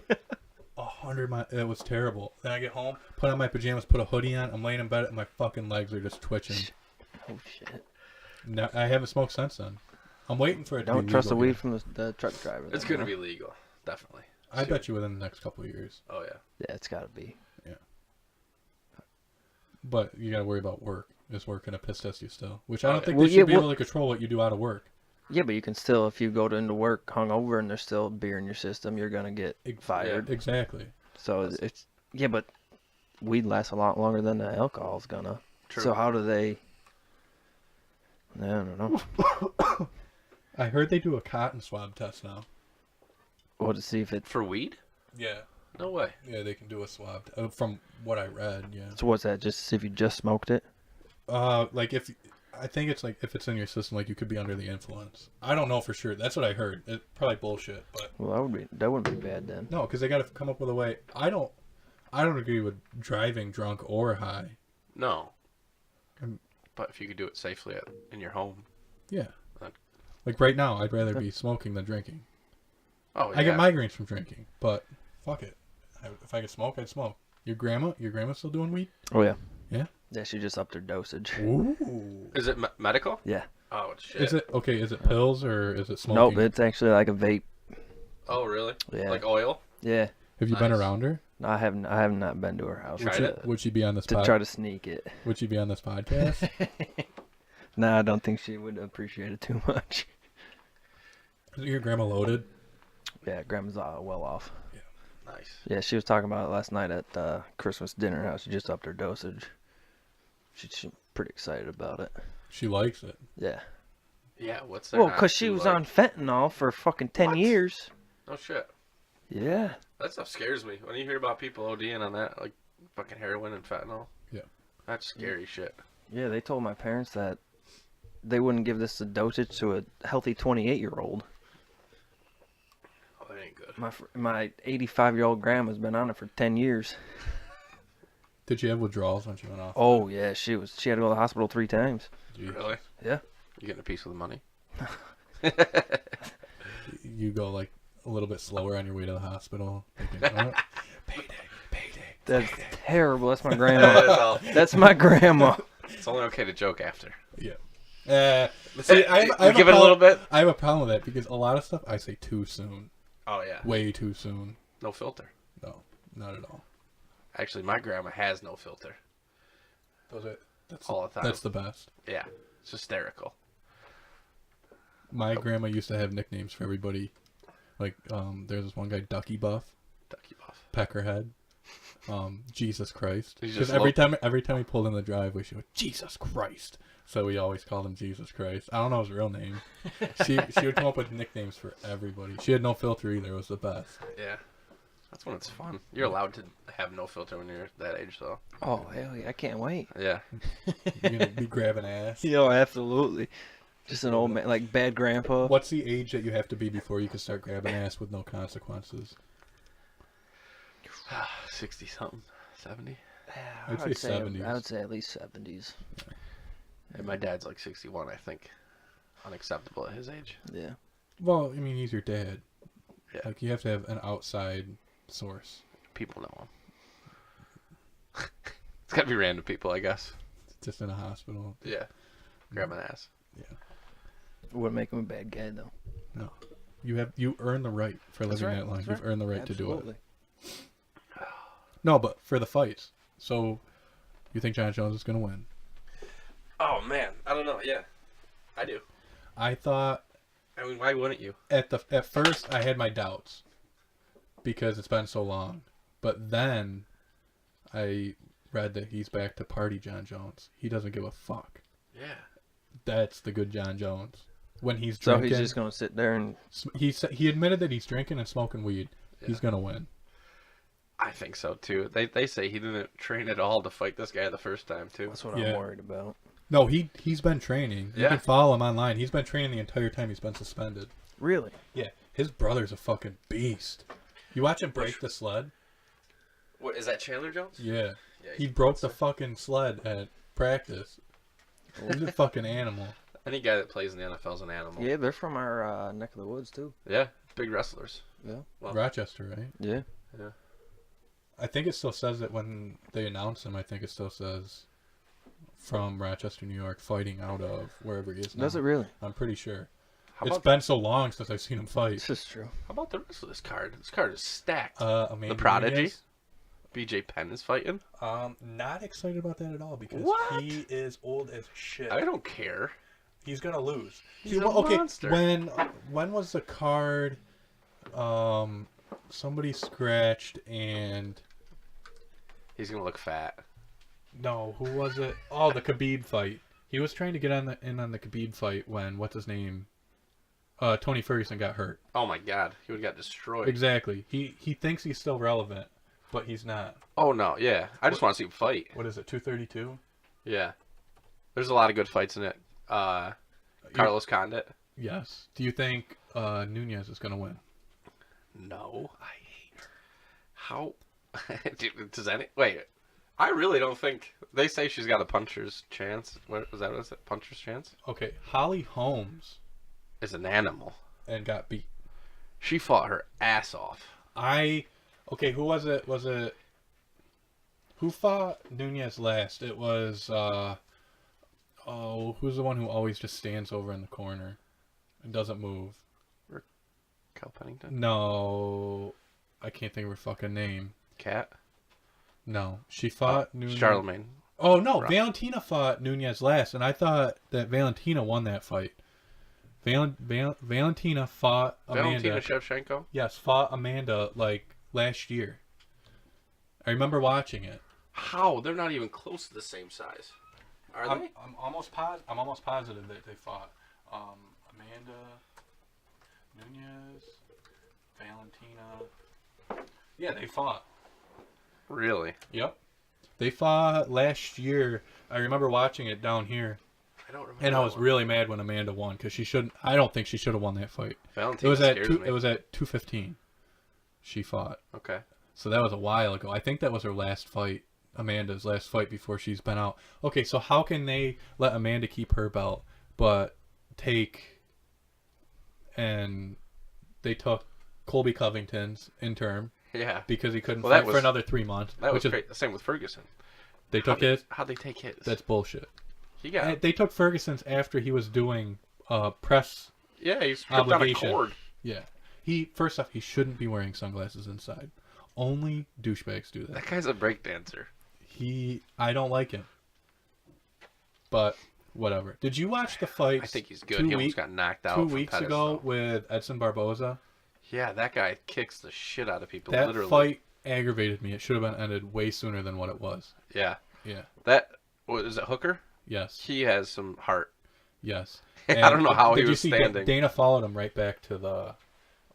100 miles. It was terrible. Then I get home, put on my pajamas, put a hoodie on. I'm laying in bed, and my fucking legs are just twitching. Oh shit! No, I haven't smoked since then. I'm waiting for it to Don't be trust the legal weed again. from the truck driver. It's then, gonna huh? be legal, definitely. I bet you within the next couple of years. Oh yeah. Yeah, it's gotta be. But you gotta worry about work. Is work gonna piss test you still? Which I don't Okay. think Well, they should yeah, be well- able to control what you do out of work. Yeah, but you can still, if you go into work hungover and there's still beer in your system, you're gonna get Ex- fired. Exactly. So it's yeah, but weed lasts a lot longer than the alcohol's gonna. True. So how do they? I don't know. I heard they do a cotton swab test now. Well, to see if it. For weed? Yeah. No way. Yeah, they can do a swab. From what I read, yeah. So what's that? Just to see if you just smoked it? Like if I think it's like if it's in your system, like you could be under the influence. I don't know for sure. That's what I heard. It's probably bullshit, but Well, that wouldn't be bad then. no, because they got to come up with a way. I don't agree with driving drunk or high. No. Um, But if you could do it safely in your home. Yeah. That- Like right now, I'd rather be smoking than drinking. Oh yeah. I get migraines from drinking, but fuck it. If I could smoke, I'd smoke. Your grandma's still doing weed? Oh yeah. Yeah? Yeah, she just upped her dosage. Ooh. Is it medical? Yeah. Oh shit. Is it okay? Is it pills or is it Nope, smoking? it's actually like a vape. Oh really? Yeah. Like oil? Yeah. Have you been Nice. around her? No, I have not been to her house Tried to, it? Would she be on this to try to sneak it. Would she be on this podcast? Nah, I don't think she would appreciate it too much. Is your grandma loaded? Yeah, Grandma's well off. Nice. Yeah, she was talking about it last night at Christmas dinner how she just upped her dosage. She's pretty excited about it. She likes it. Yeah. Yeah, what's that? Well, because she was on fentanyl for fucking 10 What? years. Oh shit. Yeah. That stuff scares me. When you hear about people ODing on that, like fucking heroin and fentanyl. Yeah. That's scary shit. Yeah, they told my parents that they wouldn't give this a dosage to a healthy 28-year-old. Oh, that ain't good. My 85-year-old grandma's been on it for 10 years. Did she have withdrawals when she went off? Oh, yeah, she had to go to the hospital 3 times. Jeez. Really? Yeah. You getting a piece of the money? You go like a little bit slower on your way to the hospital. Thinking, oh, payday. That's terrible. That's my That grandma. is all. That's my grandma. It's only okay to joke after. Yeah. See, I give it a little bit. I have a problem with that because a lot of stuff I say too soon. Oh yeah. Way too soon. No filter. No, not at all. Actually, my grandma has no filter. That's all the time. That's the best. Yeah, it's hysterical. My grandma used to have nicknames for everybody. Like, there's this one guy, Ducky Buff, Peckerhead, Jesus Christ. Because every time he pulled in the driveway, she would, Jesus Christ. So we always called him Jesus Christ. I don't know his real name. She would come up with nicknames for everybody. She had no filter either. It was the best. Yeah. That's when it's fun. You're allowed to have no filter when you're that age, though. Oh, hell yeah. I can't wait. Yeah. You're going to be grabbing ass. Yo, absolutely. Just an old man, like bad grandpa. What's the age that you have to be before you can start grabbing ass with no consequences? 60-something. 70? I'd say 70s. I would say at least 70s. And my dad's like 61, I think. Unacceptable at his age. Yeah. Well, I mean, he's your dad. Yeah. Like, you have to have an outside source. People know him. It's got to be random people, I guess. Just in a hospital. Yeah. Grab an ass. Yeah. Wouldn't make him a bad guy, though. No. You earn the right for living that long. You've earned the right Absolutely. to do it. No, but for the fights. So, you think John Jones is going to win? Oh, man. I don't know. Yeah. I do. I thought... I mean, why wouldn't you? At first, I had my doubts. Because it's been so long. But then, I read that he's back to party John Jones. He doesn't give a fuck. Yeah. That's the good John Jones. When he's So drinking... he's just going to sit there and... He admitted that he's drinking and smoking weed. Yeah. He's going to win. I think so, too. They say he didn't train at all to fight this guy the first time, too. That's what I'm worried about. No, he's been training. You can follow him online. He's been training the entire time he's been suspended. Really? Yeah. His brother's a fucking beast. You watch him break the sled? What, is that Chandler Jones? Yeah. He broke the fucking sled at practice. He's a fucking animal. Any guy that plays in the NFL is an animal. Yeah, they're from our neck of the woods, too. Yeah. Big wrestlers. Yeah. Well, Rochester, right? Yeah. Yeah. I think it still says it when they announce him. I think it still says from Rochester, New York, fighting out of wherever he is now. Does it really? I'm pretty sure. How It's been so long since I've seen him fight. This is true. How about the rest of this card? This card is stacked. Amanda the Prodigy. Nunes. BJ Penn is fighting. Not excited about that at all because he is old as shit. I don't care. He's gonna lose. He's a monster. When was the card? Somebody scratched and he's gonna look fat. No, who was it? Oh, the Khabib fight. He was trying to get on the Khabib fight when what's his name? Tony Ferguson got hurt. Oh my God, he would have got destroyed. Exactly. He thinks he's still relevant, but he's not. Oh no, yeah. I just want to see him fight. What is it? 232. Yeah. There's a lot of good fights in it. Carlos Condit. Yes. Do you think Nunez is gonna win? No, I hate her. How? Does any? Wait, I really don't think they say she's got a puncher's chance. What was that? What is it? Puncher's chance? Okay, Holly Holmes is an animal and got beat. She fought her ass off. Okay, who was it? Who fought Nunez last? It was who's the one who always just stands over in the corner and doesn't move? Cal Pennington? No, I can't think of her fucking name. Cat? No, she fought Nunez. Charlemagne. Oh no, Valentina fought Nunez last, and I thought that Valentina won that fight. Valentina fought Amanda. Valentina Shevchenko? Yes, fought Amanda like last year. I remember watching it. How? They're not even close to the same size. Are they? I'm almost positive that they fought. Amanda, Nunez, Valentina. Yeah, they fought. Really? Yep. They fought last year. I remember watching it down here. I don't remember. And I was really mad when Amanda won because she shouldn't. I don't think she should have won that fight. Valentina It was at 215. She fought. Okay. So that was a while ago. I think that was her last fight, Amanda's last fight before she's been out. Okay, so how can they let Amanda keep her belt, but they took Colby Covington's interim? Yeah. Because he couldn't fight for another 3 months. That was great. The same with Ferguson. They took his. How'd they take his? That's bullshit. He got. They took Ferguson's after he was doing press. Yeah, he stripped on a obligation. cord. Yeah. First off, he shouldn't be wearing sunglasses inside. Only douchebags do that. That guy's a breakdancer. I don't like him. But whatever. Did you watch the fight? I think he's good. He almost got knocked out 2 from weeks Pettis, ago though. with Edson Barboza? Yeah, that guy kicks the shit out of people. That literally. fight aggravated me. It should have been ended way sooner than what it was. Yeah. Yeah. What is it, Hooker? Yes. He has some heart. Yes. I don't know how he was standing. Dana followed him right back to the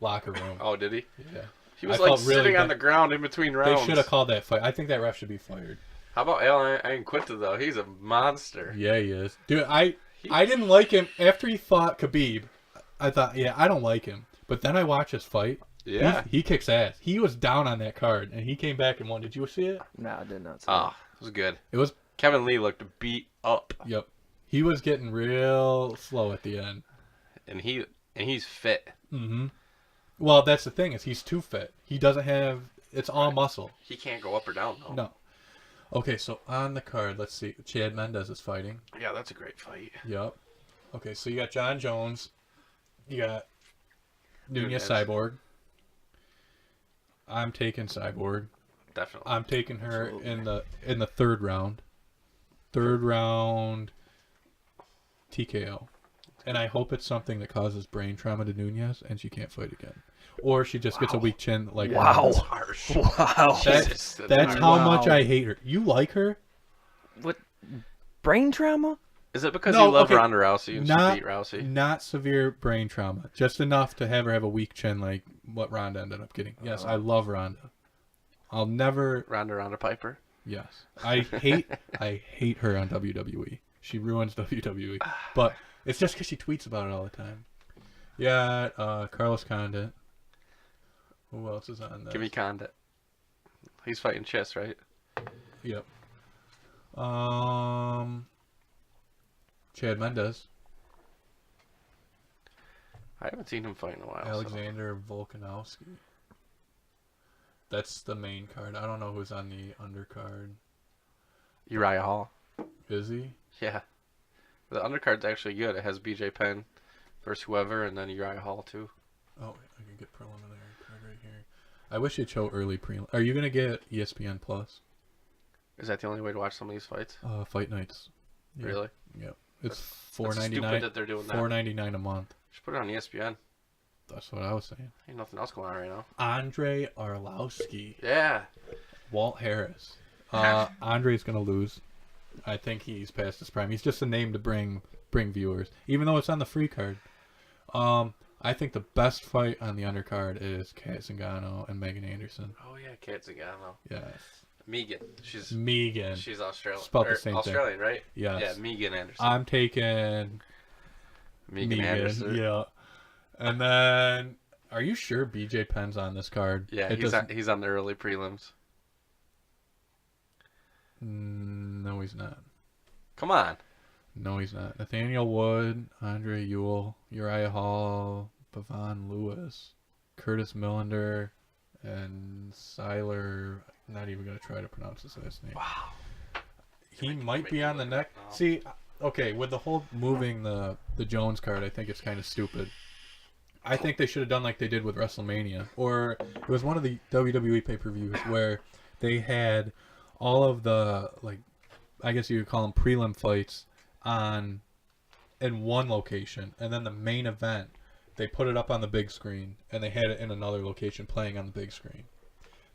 locker room. Oh, did he? Yeah. He was I like felt really sitting on bad. the ground in between rounds. They should have called that fight. I think that ref should be fired. How about Alan Quinta, though? He's a monster. Yeah, he is. Dude, I didn't like him after he fought Khabib. I thought, yeah, I don't like him. But then I watched his fight. Yeah. He kicks ass. He was down on that card, and he came back and won. Did you see it? No, I did not see Oh, it was good. It was. Kevin Lee looked beat up. Yep. He was getting real slow at the end. And he's fit. Mm-hmm. Well, that's the thing is he's too fit. He doesn't have. It's all muscle. He can't go up or down, though. No. Okay, so on the card, let's see. Chad Mendes is fighting. Yeah, that's a great fight. Yep. Okay, so you got John Jones. You got Nunes. Nunez Cyborg. I'm taking Cyborg. Definitely. I'm taking her Absolutely. in the third round. Third round TKO. And I hope it's something that causes brain trauma to Nunez and she can't fight again. Or she just gets a weak chin like Wow. That's harsh. Wow. Jesus, That's harsh. how Wow. much I hate her. You like her? What? Brain trauma? Is it because No, you love okay. Ronda Rousey and Not- she beat Rousey? Not severe brain trauma. Just enough to have her have a weak chin like what Ronda ended up getting. Yes, I love Ronda. I'll never. Ronda Piper? Yes, I hate her on WWE. She ruins WWE. But it's just because she tweets about it all the time. Yeah, Carlos Condit. Who else is on this? Give me Condit. He's fighting Chiss, right? Yep. Chad Mendes. I haven't seen him fight in a while. Alexander Volkanovski. That's the main card. I don't know who's on the undercard. So. Uriah Hall. Is he? Yeah. The undercard's actually good. It has BJ Penn versus whoever, and then Uriah Hall, too. Oh, I can get preliminary card right here. I wish it'd show early prelim. Are you gonna get ESPN Plus? Is that the only way to watch some of these fights? Fight nights. Yeah. Really? Yep. It's That's $4.99. stupid that they're doing that. $4.99 a month. Just put it on ESPN. That's what I was saying. Ain't nothing else going on right now. Andre Arlovsky. Yeah. Walt Harris. Andre's gonna lose. I think he's past his prime. He's just a name to bring viewers, even though it's on the free card. I think the best fight on the undercard is Kat Zingano and Megan Anderson. Oh, yeah, Kat Zingano. Yes. Megan. She's Megan. Australian. Spelled the same thing. Australian, right? Yes. Yeah, Megan Anderson. I'm taking Megan Anderson. Yeah. And then, are you sure BJ Penn's on this card? Yeah, he's on the early prelims. No, he's not. Come on. No, he's not. Nathaniel Wood, Andre Ewell, Uriah Hall, Bavon Lewis, Curtis Millender, and Siler. I'm not even going to try to pronounce his last name. Wow. He might be on the neck. See, okay, with the whole moving the Jones card, I think it's kind of stupid. I think they should have done like they did with WrestleMania. Or it was one of the WWE pay-per-views where they had all of the, like, I guess you could call them prelim fights in one location, and then the main event they put it up on the big screen and they had it in another location playing on the big screen.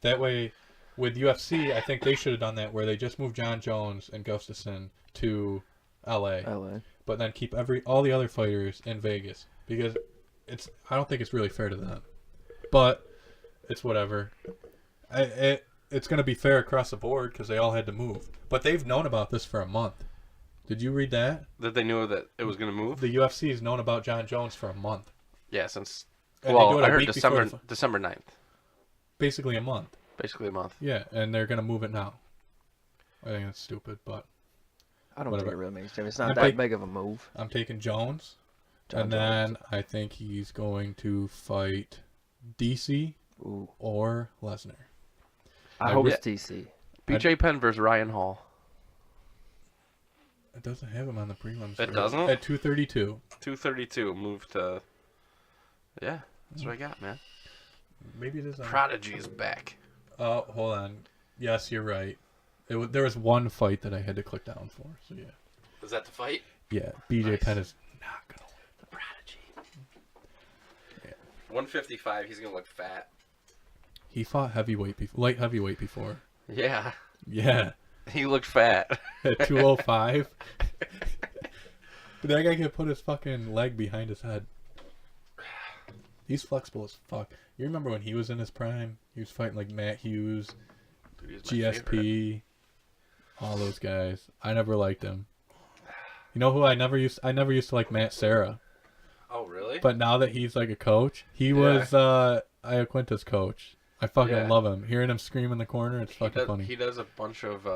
That way, with UFC, I think they should have done that where they just moved John Jones and Gustafsson to LA, but then keep all the other fighters in Vegas, because I don't think it's really fair to them, but it's whatever. It's going to be fair across the board because they all had to move, but they've known about this for a month. Did you read that? That they knew that it was going to move? The UFC has known about John Jones for a month. Yeah, since... And they do it I a heard week before December 9th. Basically a month. Basically a month. Yeah, and they're going to move it now. I think that's stupid, but I don't whatever. think it really makes sense. It's not I'm that taking- big of a move. I'm taking Jones. John And Jones. then I think he's going to fight DC Ooh. or Lesnar. I I hope re- it's DC. BJ Penn versus Ryan Hall. It doesn't have him on the prelims. It doesn't? At 232. 232 moved to. Yeah, that's what I got, man. Maybe it is on. Prodigy is back. Oh, hold on. Yes, you're right. There was one fight that I had to click down for. So yeah. Is that the fight? Yeah, BJ Nice. Penn is not gonna win. The Prodigy. Yeah. 155. He's gonna look fat. He fought light heavyweight before. Yeah. Yeah, He looked fat. at 205. But that guy can put his fucking leg behind his head. He's flexible as fuck. You remember when he was in his prime? He was fighting like Matt Hughes, Dude, he's my favorite. GSP, all those guys. I never liked him. You know who I never used to like? Matt Serra. Oh, really? But now that he's like a coach, he was Iaquinta's coach. I fucking love him. Hearing him scream in the corner, it's fucking funny. He does a bunch of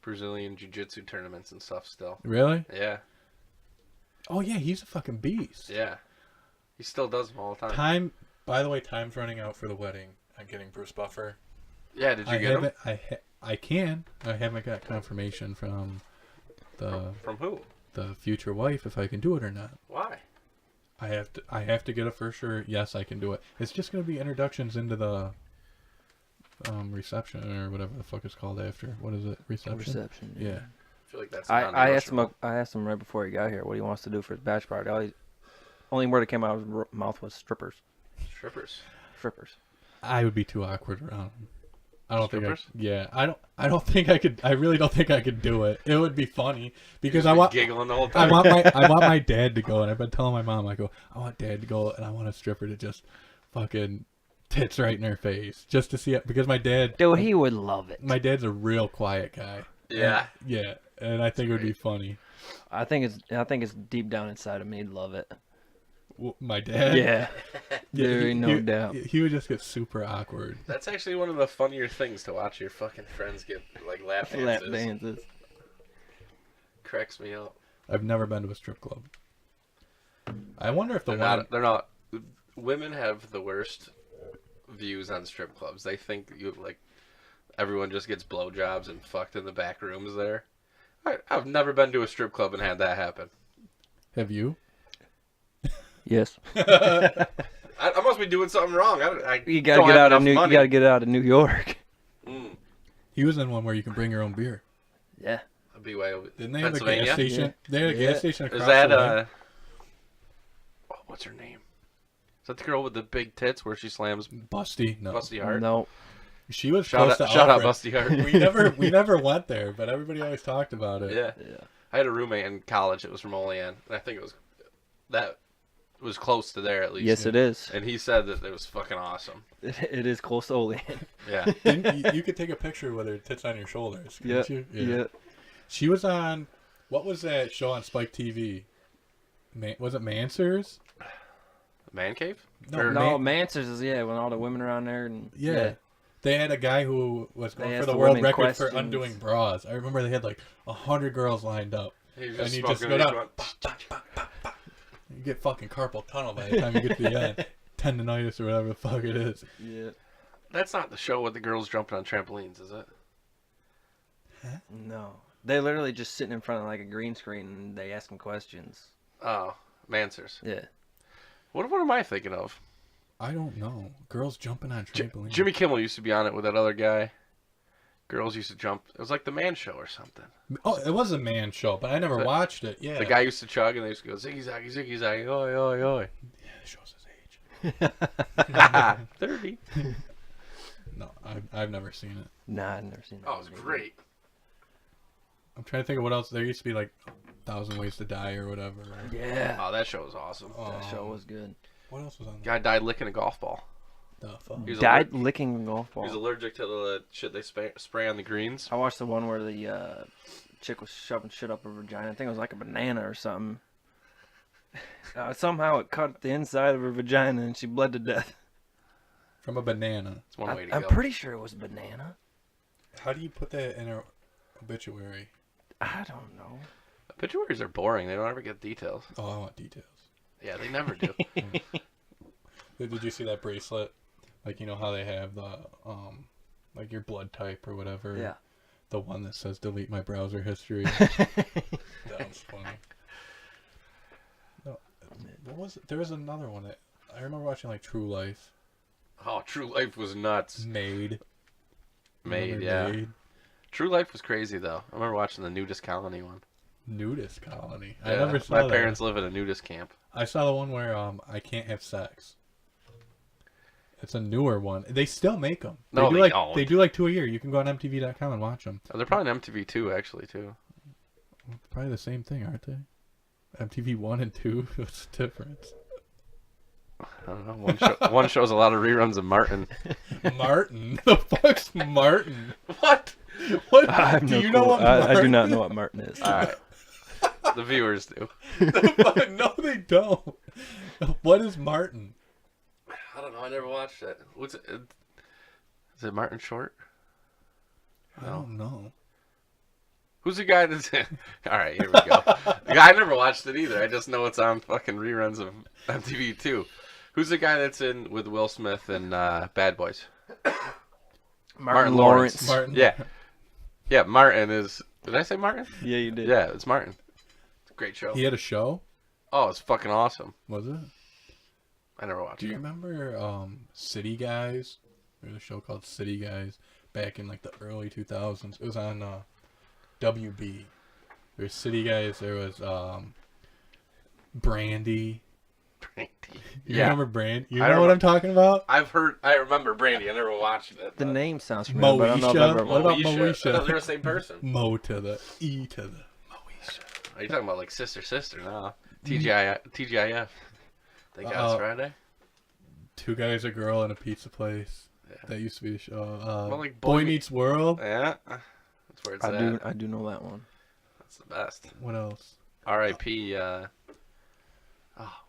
Brazilian jiu-jitsu tournaments and stuff still. Really? Yeah. Oh yeah, he's a fucking beast. Yeah. He still does them all the time. Time. By the way, time's running out for the wedding. I'm getting Bruce Buffer. Yeah, did you get him? I can. I haven't got confirmation from the From who? the future wife if I can do it or not. Why? I have to get a for sure. Yes, I can do it. It's just gonna be introductions into the reception or whatever the fuck it's called after. What is it? Reception. Yeah. I feel like that's I asked him. non-negotiable. I asked him right before he got here what he wants to do for his bachelor party. Only word that came out of his mouth was strippers. Strippers. Strippers. I would be too awkward around him. I don't Strippers? think. I don't think I could. I really don't think I could do it. It would be funny because Just I be want. giggling the whole I time. want my dad to go, and I've been telling my mom, I want dad to go, and I want a stripper to just fucking tits right in her face, just to see it, because my dad. Dude, he would love it. My dad's a real quiet guy. Yeah. And I think it would be funny. I think it's deep down inside of me. He'd love it. My dad. Yeah. There ain't no doubt. He would just get super awkward. That's actually one of the funnier things to watch your fucking friends get like lap dances. Lap dances. Cracks me up. I've never been to a strip club. I wonder if the They're not. Women have the worst views on strip clubs. They think everyone just gets blowjobs and fucked in the back rooms there. I've never been to a strip club and had that happen. Have you? Yes. I must be doing something wrong. You gotta get out of New. You gotta get out of New York. He was in one where you can bring your own beer. Yeah. BYO. Didn't they have a Pennsylvania? gas station? Yeah. They had a gas station across Is that the way. what's her name? Is that the girl with the big tits where she slams Busty? No. Busty Hart? No. She was Shout close out, to shout out Alfred. Busty Hart. We never went there, but everybody always talked about it. Yeah. Yeah. I had a roommate in college. It was from Olean, and I think that was close to there at least. Yes, it is. And he said that it was fucking awesome. It is close to Olean. Yeah. You could take a picture with her tits on your shoulders. Yeah. Couldn't you? Yeah. She was on. What was that show on Spike TV? Was it Mansers? Man cave? No, Or- No, Mansers is when all the women around there and Yeah. They had a guy who was They going for asked the the world women record for questions. undoing bras. I remember they had like 100 girls lined up. He was And just you just smoking go and down. he's You get fucking carpal tunnel by the time you get to the end. Tendonitis or whatever the fuck it is. Yeah. That's not the show with the girls jumping on trampolines, is it? No. They're literally just sitting in front of like a green screen and they ask them questions. Oh, Mansers. Yeah. What am I thinking of? I don't know. Girls jumping on trampolines. Jimmy Kimmel used to be on it with that other guy. Girls used to jump. It was like the Man Show or something. Oh, it was a man show, but I never watched it. Yeah. The guy used to chug and they used to go ziggy zaggy, oi oi oi. Yeah, it shows his age. 30. No, I've never seen it. Nah, I've never seen that. Oh, it was great. I'm trying to think of what else. There used to be like 1,000 Ways to Die or whatever. Yeah. Oh, that show was awesome. That show was good. What else was on there? Guy died licking a golf ball. The fuck? He was Died licking a golf He was ball. allergic to the shit they spray on the greens. I watched the one where the chick was shoving shit up her vagina. I think it was like a banana or something. Somehow it cut the inside of her vagina and she bled to death. From a banana. It's one way to I'm go. pretty sure it was banana. How do you put that in an obituary? I don't know. Obituaries are boring. They don't ever get details. Oh, I want details. Yeah, they never do. Did you see that bracelet? Like, you know how they have the, like your blood type or whatever? Yeah. The one that says delete my browser history. That was funny. No, what was it? There was another one that I remember watching, like True Life. Oh, True Life was nuts. Made, Made, Remember yeah. Made? True Life was crazy though. I remember watching the Nudist Colony one. Nudist Colony. I Yeah, never saw my that. parents live in a nudist camp. I saw the one where I can't have sex. It's a newer one. They still make them. No, do they like don't. they do like 2 a year. You can go on MTV.com and watch them. Oh, they're probably on MTV too, actually too. Probably the same thing, aren't they? MTV 1 and 2. What's the difference? I don't know. One shows a lot of reruns of Martin. Martin. The fuck's Martin? What? What? I have do no you clue. know what I Martin do not know what Martin is. All right. The viewers do. No, they don't. What is Martin? I don't know. I never watched it. What's it? Is it Martin Short? I don't know. Who's the guy that's in? All right, here we go. I never watched it either. I just know it's on fucking reruns of MTV too. Who's the guy that's in with Will Smith and Bad Boys? Martin Lawrence. Martin. Yeah. Yeah, Martin is. Did I say Martin? Yeah, you did. Yeah, it's Martin. It's a great show. He had a show. Oh, it's fucking awesome. Was it? I never watched Do you it. remember City Guys? There was a show called City Guys back in like the early 2000s. It was on WB. There was City Guys. There was Brandy. Brandy. You Yeah. remember Brandy? You I know what remember- I'm talking about? I remember Brandy. I never watched it. The but- name sounds familiar, but I don't know if Moesha. I've ever What about watched. Moesha? I thought they were the same person. Mo to the E to the Moesha. Are you talking about like Sister no. TGIF. Think last Friday? Two guys, a girl, and a pizza place. Yeah. That used to be a show. Well, like Boy Boy Meets World. Yeah. That's where it's I at. do know that one. That's the best. What else? R.I.P.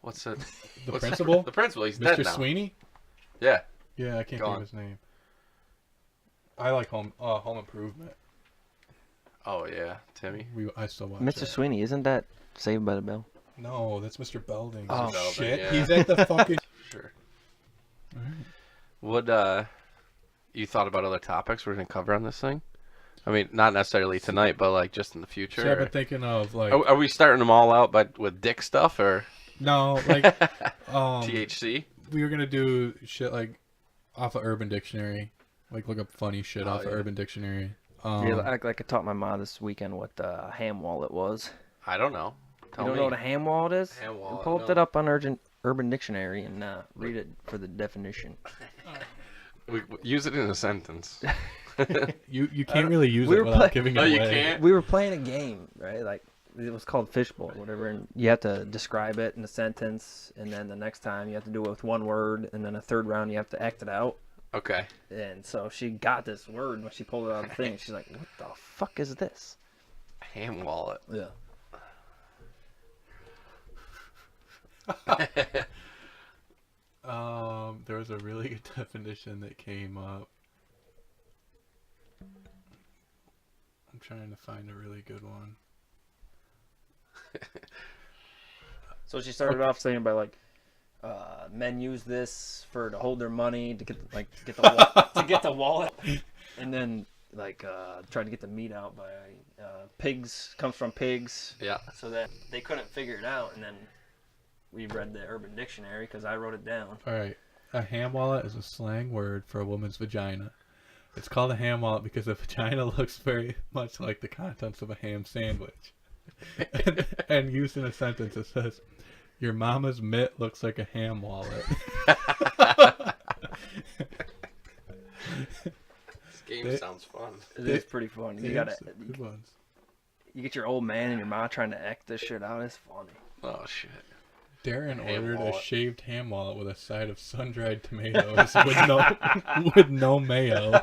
What's it? The What's principal? The principal. He's dead Mr. now. Sweeney? Yeah. Yeah, I can't think Gone. of his name. I like Home Improvement. Oh yeah, Timmy. I still watch Mr. that. Sweeney, isn't that Saved by the Bell? No, that's Mr. Belding. Oh. Belding, Shit, yeah. he's at the fucking... Sure. Alright. Would you thought about other topics we're gonna cover on this thing? I mean, not necessarily tonight, but like just in the future. See, I've or- been thinking of like... Are we starting them all out, but with dick stuff or No, like... THC? we were gonna do shit like off of Urban Dictionary. Like look up funny shit off of yeah. Urban Dictionary. Yeah, like I taught my mom this weekend what the ham wallet was. I don't know. Tell You don't me. know what a ham wallet is? Ham wallet, Pull no. it up on Urban Dictionary and read it for the definition. We use it in a sentence. You can't really use we it were without play- giving it No, away. you can't. We were playing a game, right? Like it was called Fishbowl or whatever, and you have to describe it in a sentence, and then the next time you have to do it with one word, and then a third round you have to act it out. Okay. And so she got this word when she pulled it out of the thing. She's like, "What the fuck is this?" Ham wallet. Yeah. There was a really good definition that came up. I'm trying to find a really good one. So she started off saying by like, men use this to hold their money to get to get the wallet, and then like try to get the meat out by pigs comes from pigs. Yeah. So that they couldn't figure it out, and then we read the Urban Dictionary because I wrote it down. All right. A ham wallet is a slang word for a woman's vagina. It's called a ham wallet because the vagina looks very much like the contents of a ham sandwich. and used in a sentence, it says, "Your mama's mitt looks like a ham wallet." This game sounds fun. It is pretty fun. You Yeah, gotta good ones. you get your old man and your mom trying to act this shit out. It's funny. Oh shit. Darren Ham ordered a wallet. shaved ham wallet with a side of sun-dried tomatoes with no mayo.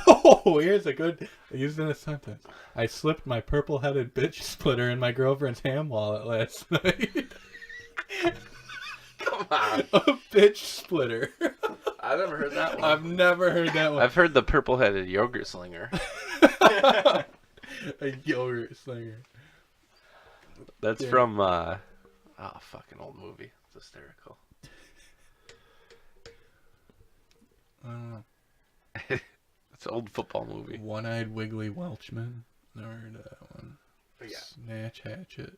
Oh, here's a good used in a sentence. I slipped my purple-headed bitch splitter in my girlfriend's ham wallet last night. Come on. A bitch splitter. I never heard that one. I've never heard that one. I've heard the purple-headed yogurt slinger. A yogurt slinger. That's Yeah. from fucking old movie. It's hysterical. I don't know. It's an old football movie. One-Eyed Wiggly Welchman. Never heard of that one. Yeah. Snatch Hatchet.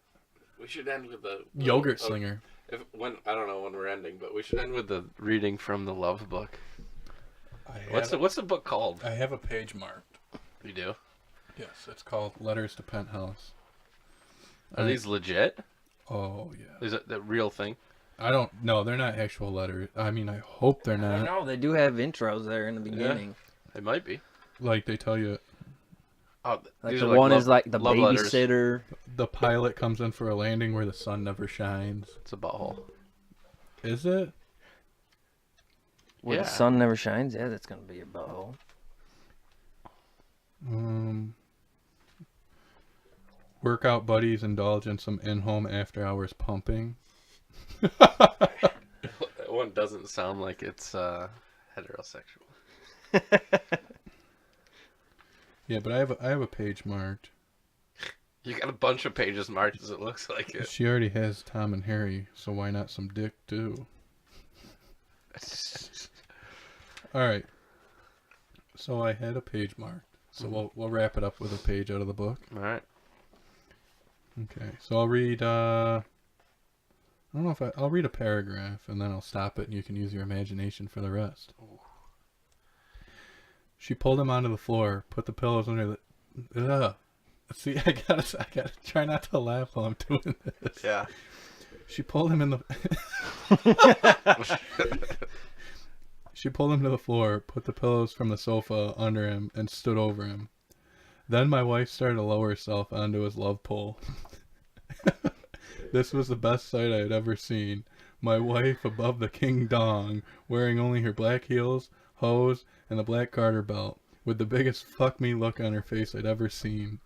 We should end with the Yogurt Slinger. I don't know when we're ending, but we should end with the reading from the Love Book. What's What's the book called? I have a page marked. You do? Yes, it's called Letters to Penthouse. Are these legit? Oh, yeah. Is it the real thing? I don't know. They're not actual letters. I mean, I hope they're I don't not. know. They do have intros there in the beginning. It might be. Like, they tell you Oh, Like these the are one love- is like the love letters. babysitter. the pilot comes in for a landing where the sun never shines. It's a butthole. Is it? Where Yeah. the sun never shines. Yeah, that's gonna be your butthole. Workout buddies indulge in some in-home after-hours pumping. That one doesn't sound like it's heterosexual. Yeah, but I have a page marked. You got a bunch of pages marked as it looks like it. She already has Tom and Harry, so why not some dick too? All right. So I had a page marked. So we'll wrap it up with a page out of the book. All right. Okay. So I'll read. I don't know if I'll read a paragraph and then I'll stop it and you can use your imagination for the rest. Ooh. She pulled him onto the floor, put the pillows under the. See, I gotta try not to laugh while I'm doing this. Yeah. She pulled him in the. She pulled him to the floor, put the pillows from the sofa under him, and stood over him. Then my wife started to lower herself onto his love pole. This was the best sight I had ever seen. My wife above the king dong, wearing only her black heels, hose, and the black garter belt, with the biggest fuck me look on her face I'd ever seen.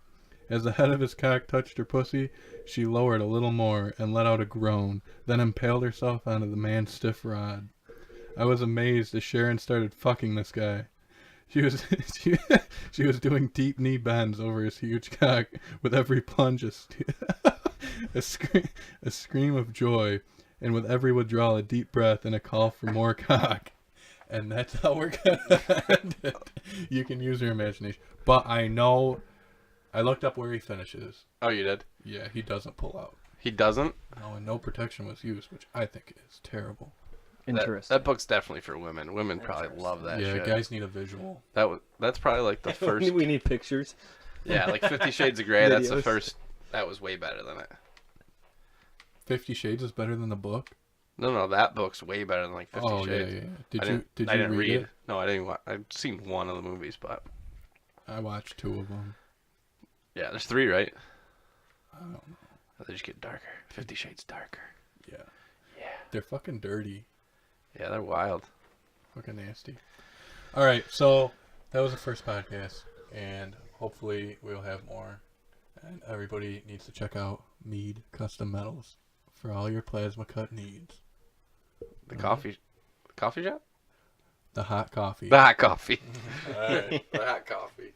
As the head of his cock touched her pussy, she lowered a little more and let out a groan, then impaled herself onto the man's stiff rod. I was amazed as Sharon started fucking this guy. She was she was doing deep knee bends over his huge cock with every plunge a scream of joy, and with every withdrawal a deep breath and a call for more cock. And that's how we're gonna end it. You can use your imagination. But I know I looked up where he finishes. Oh, you did? Yeah, he doesn't pull out. He doesn't? No, and no protection was used, which I think is terrible. Interesting. That book's definitely for women. Women probably love that Yeah, shit. guys need a visual. That's probably like the first. We need pictures. Yeah, like 50 Shades of Grey. That's the Videos. first. That was way better than it. 50 Shades is better than the book? No, that book's way better than like 50 Oh, Shades. yeah. Did I you didn't read it? No, I didn't. I've seen one of the movies, but I watched 2 of them. yeah, there's 3, right? I don't know. They just get darker. 50 Shades darker. Yeah. Yeah. They're fucking dirty. Yeah, they're wild. Fucking nasty. All right, so that was the first podcast, and hopefully we'll have more. And everybody needs to check out Mead Custom Metals for all your plasma cut needs. The coffee shop? The hot coffee. The hot coffee. All right. The hot coffee.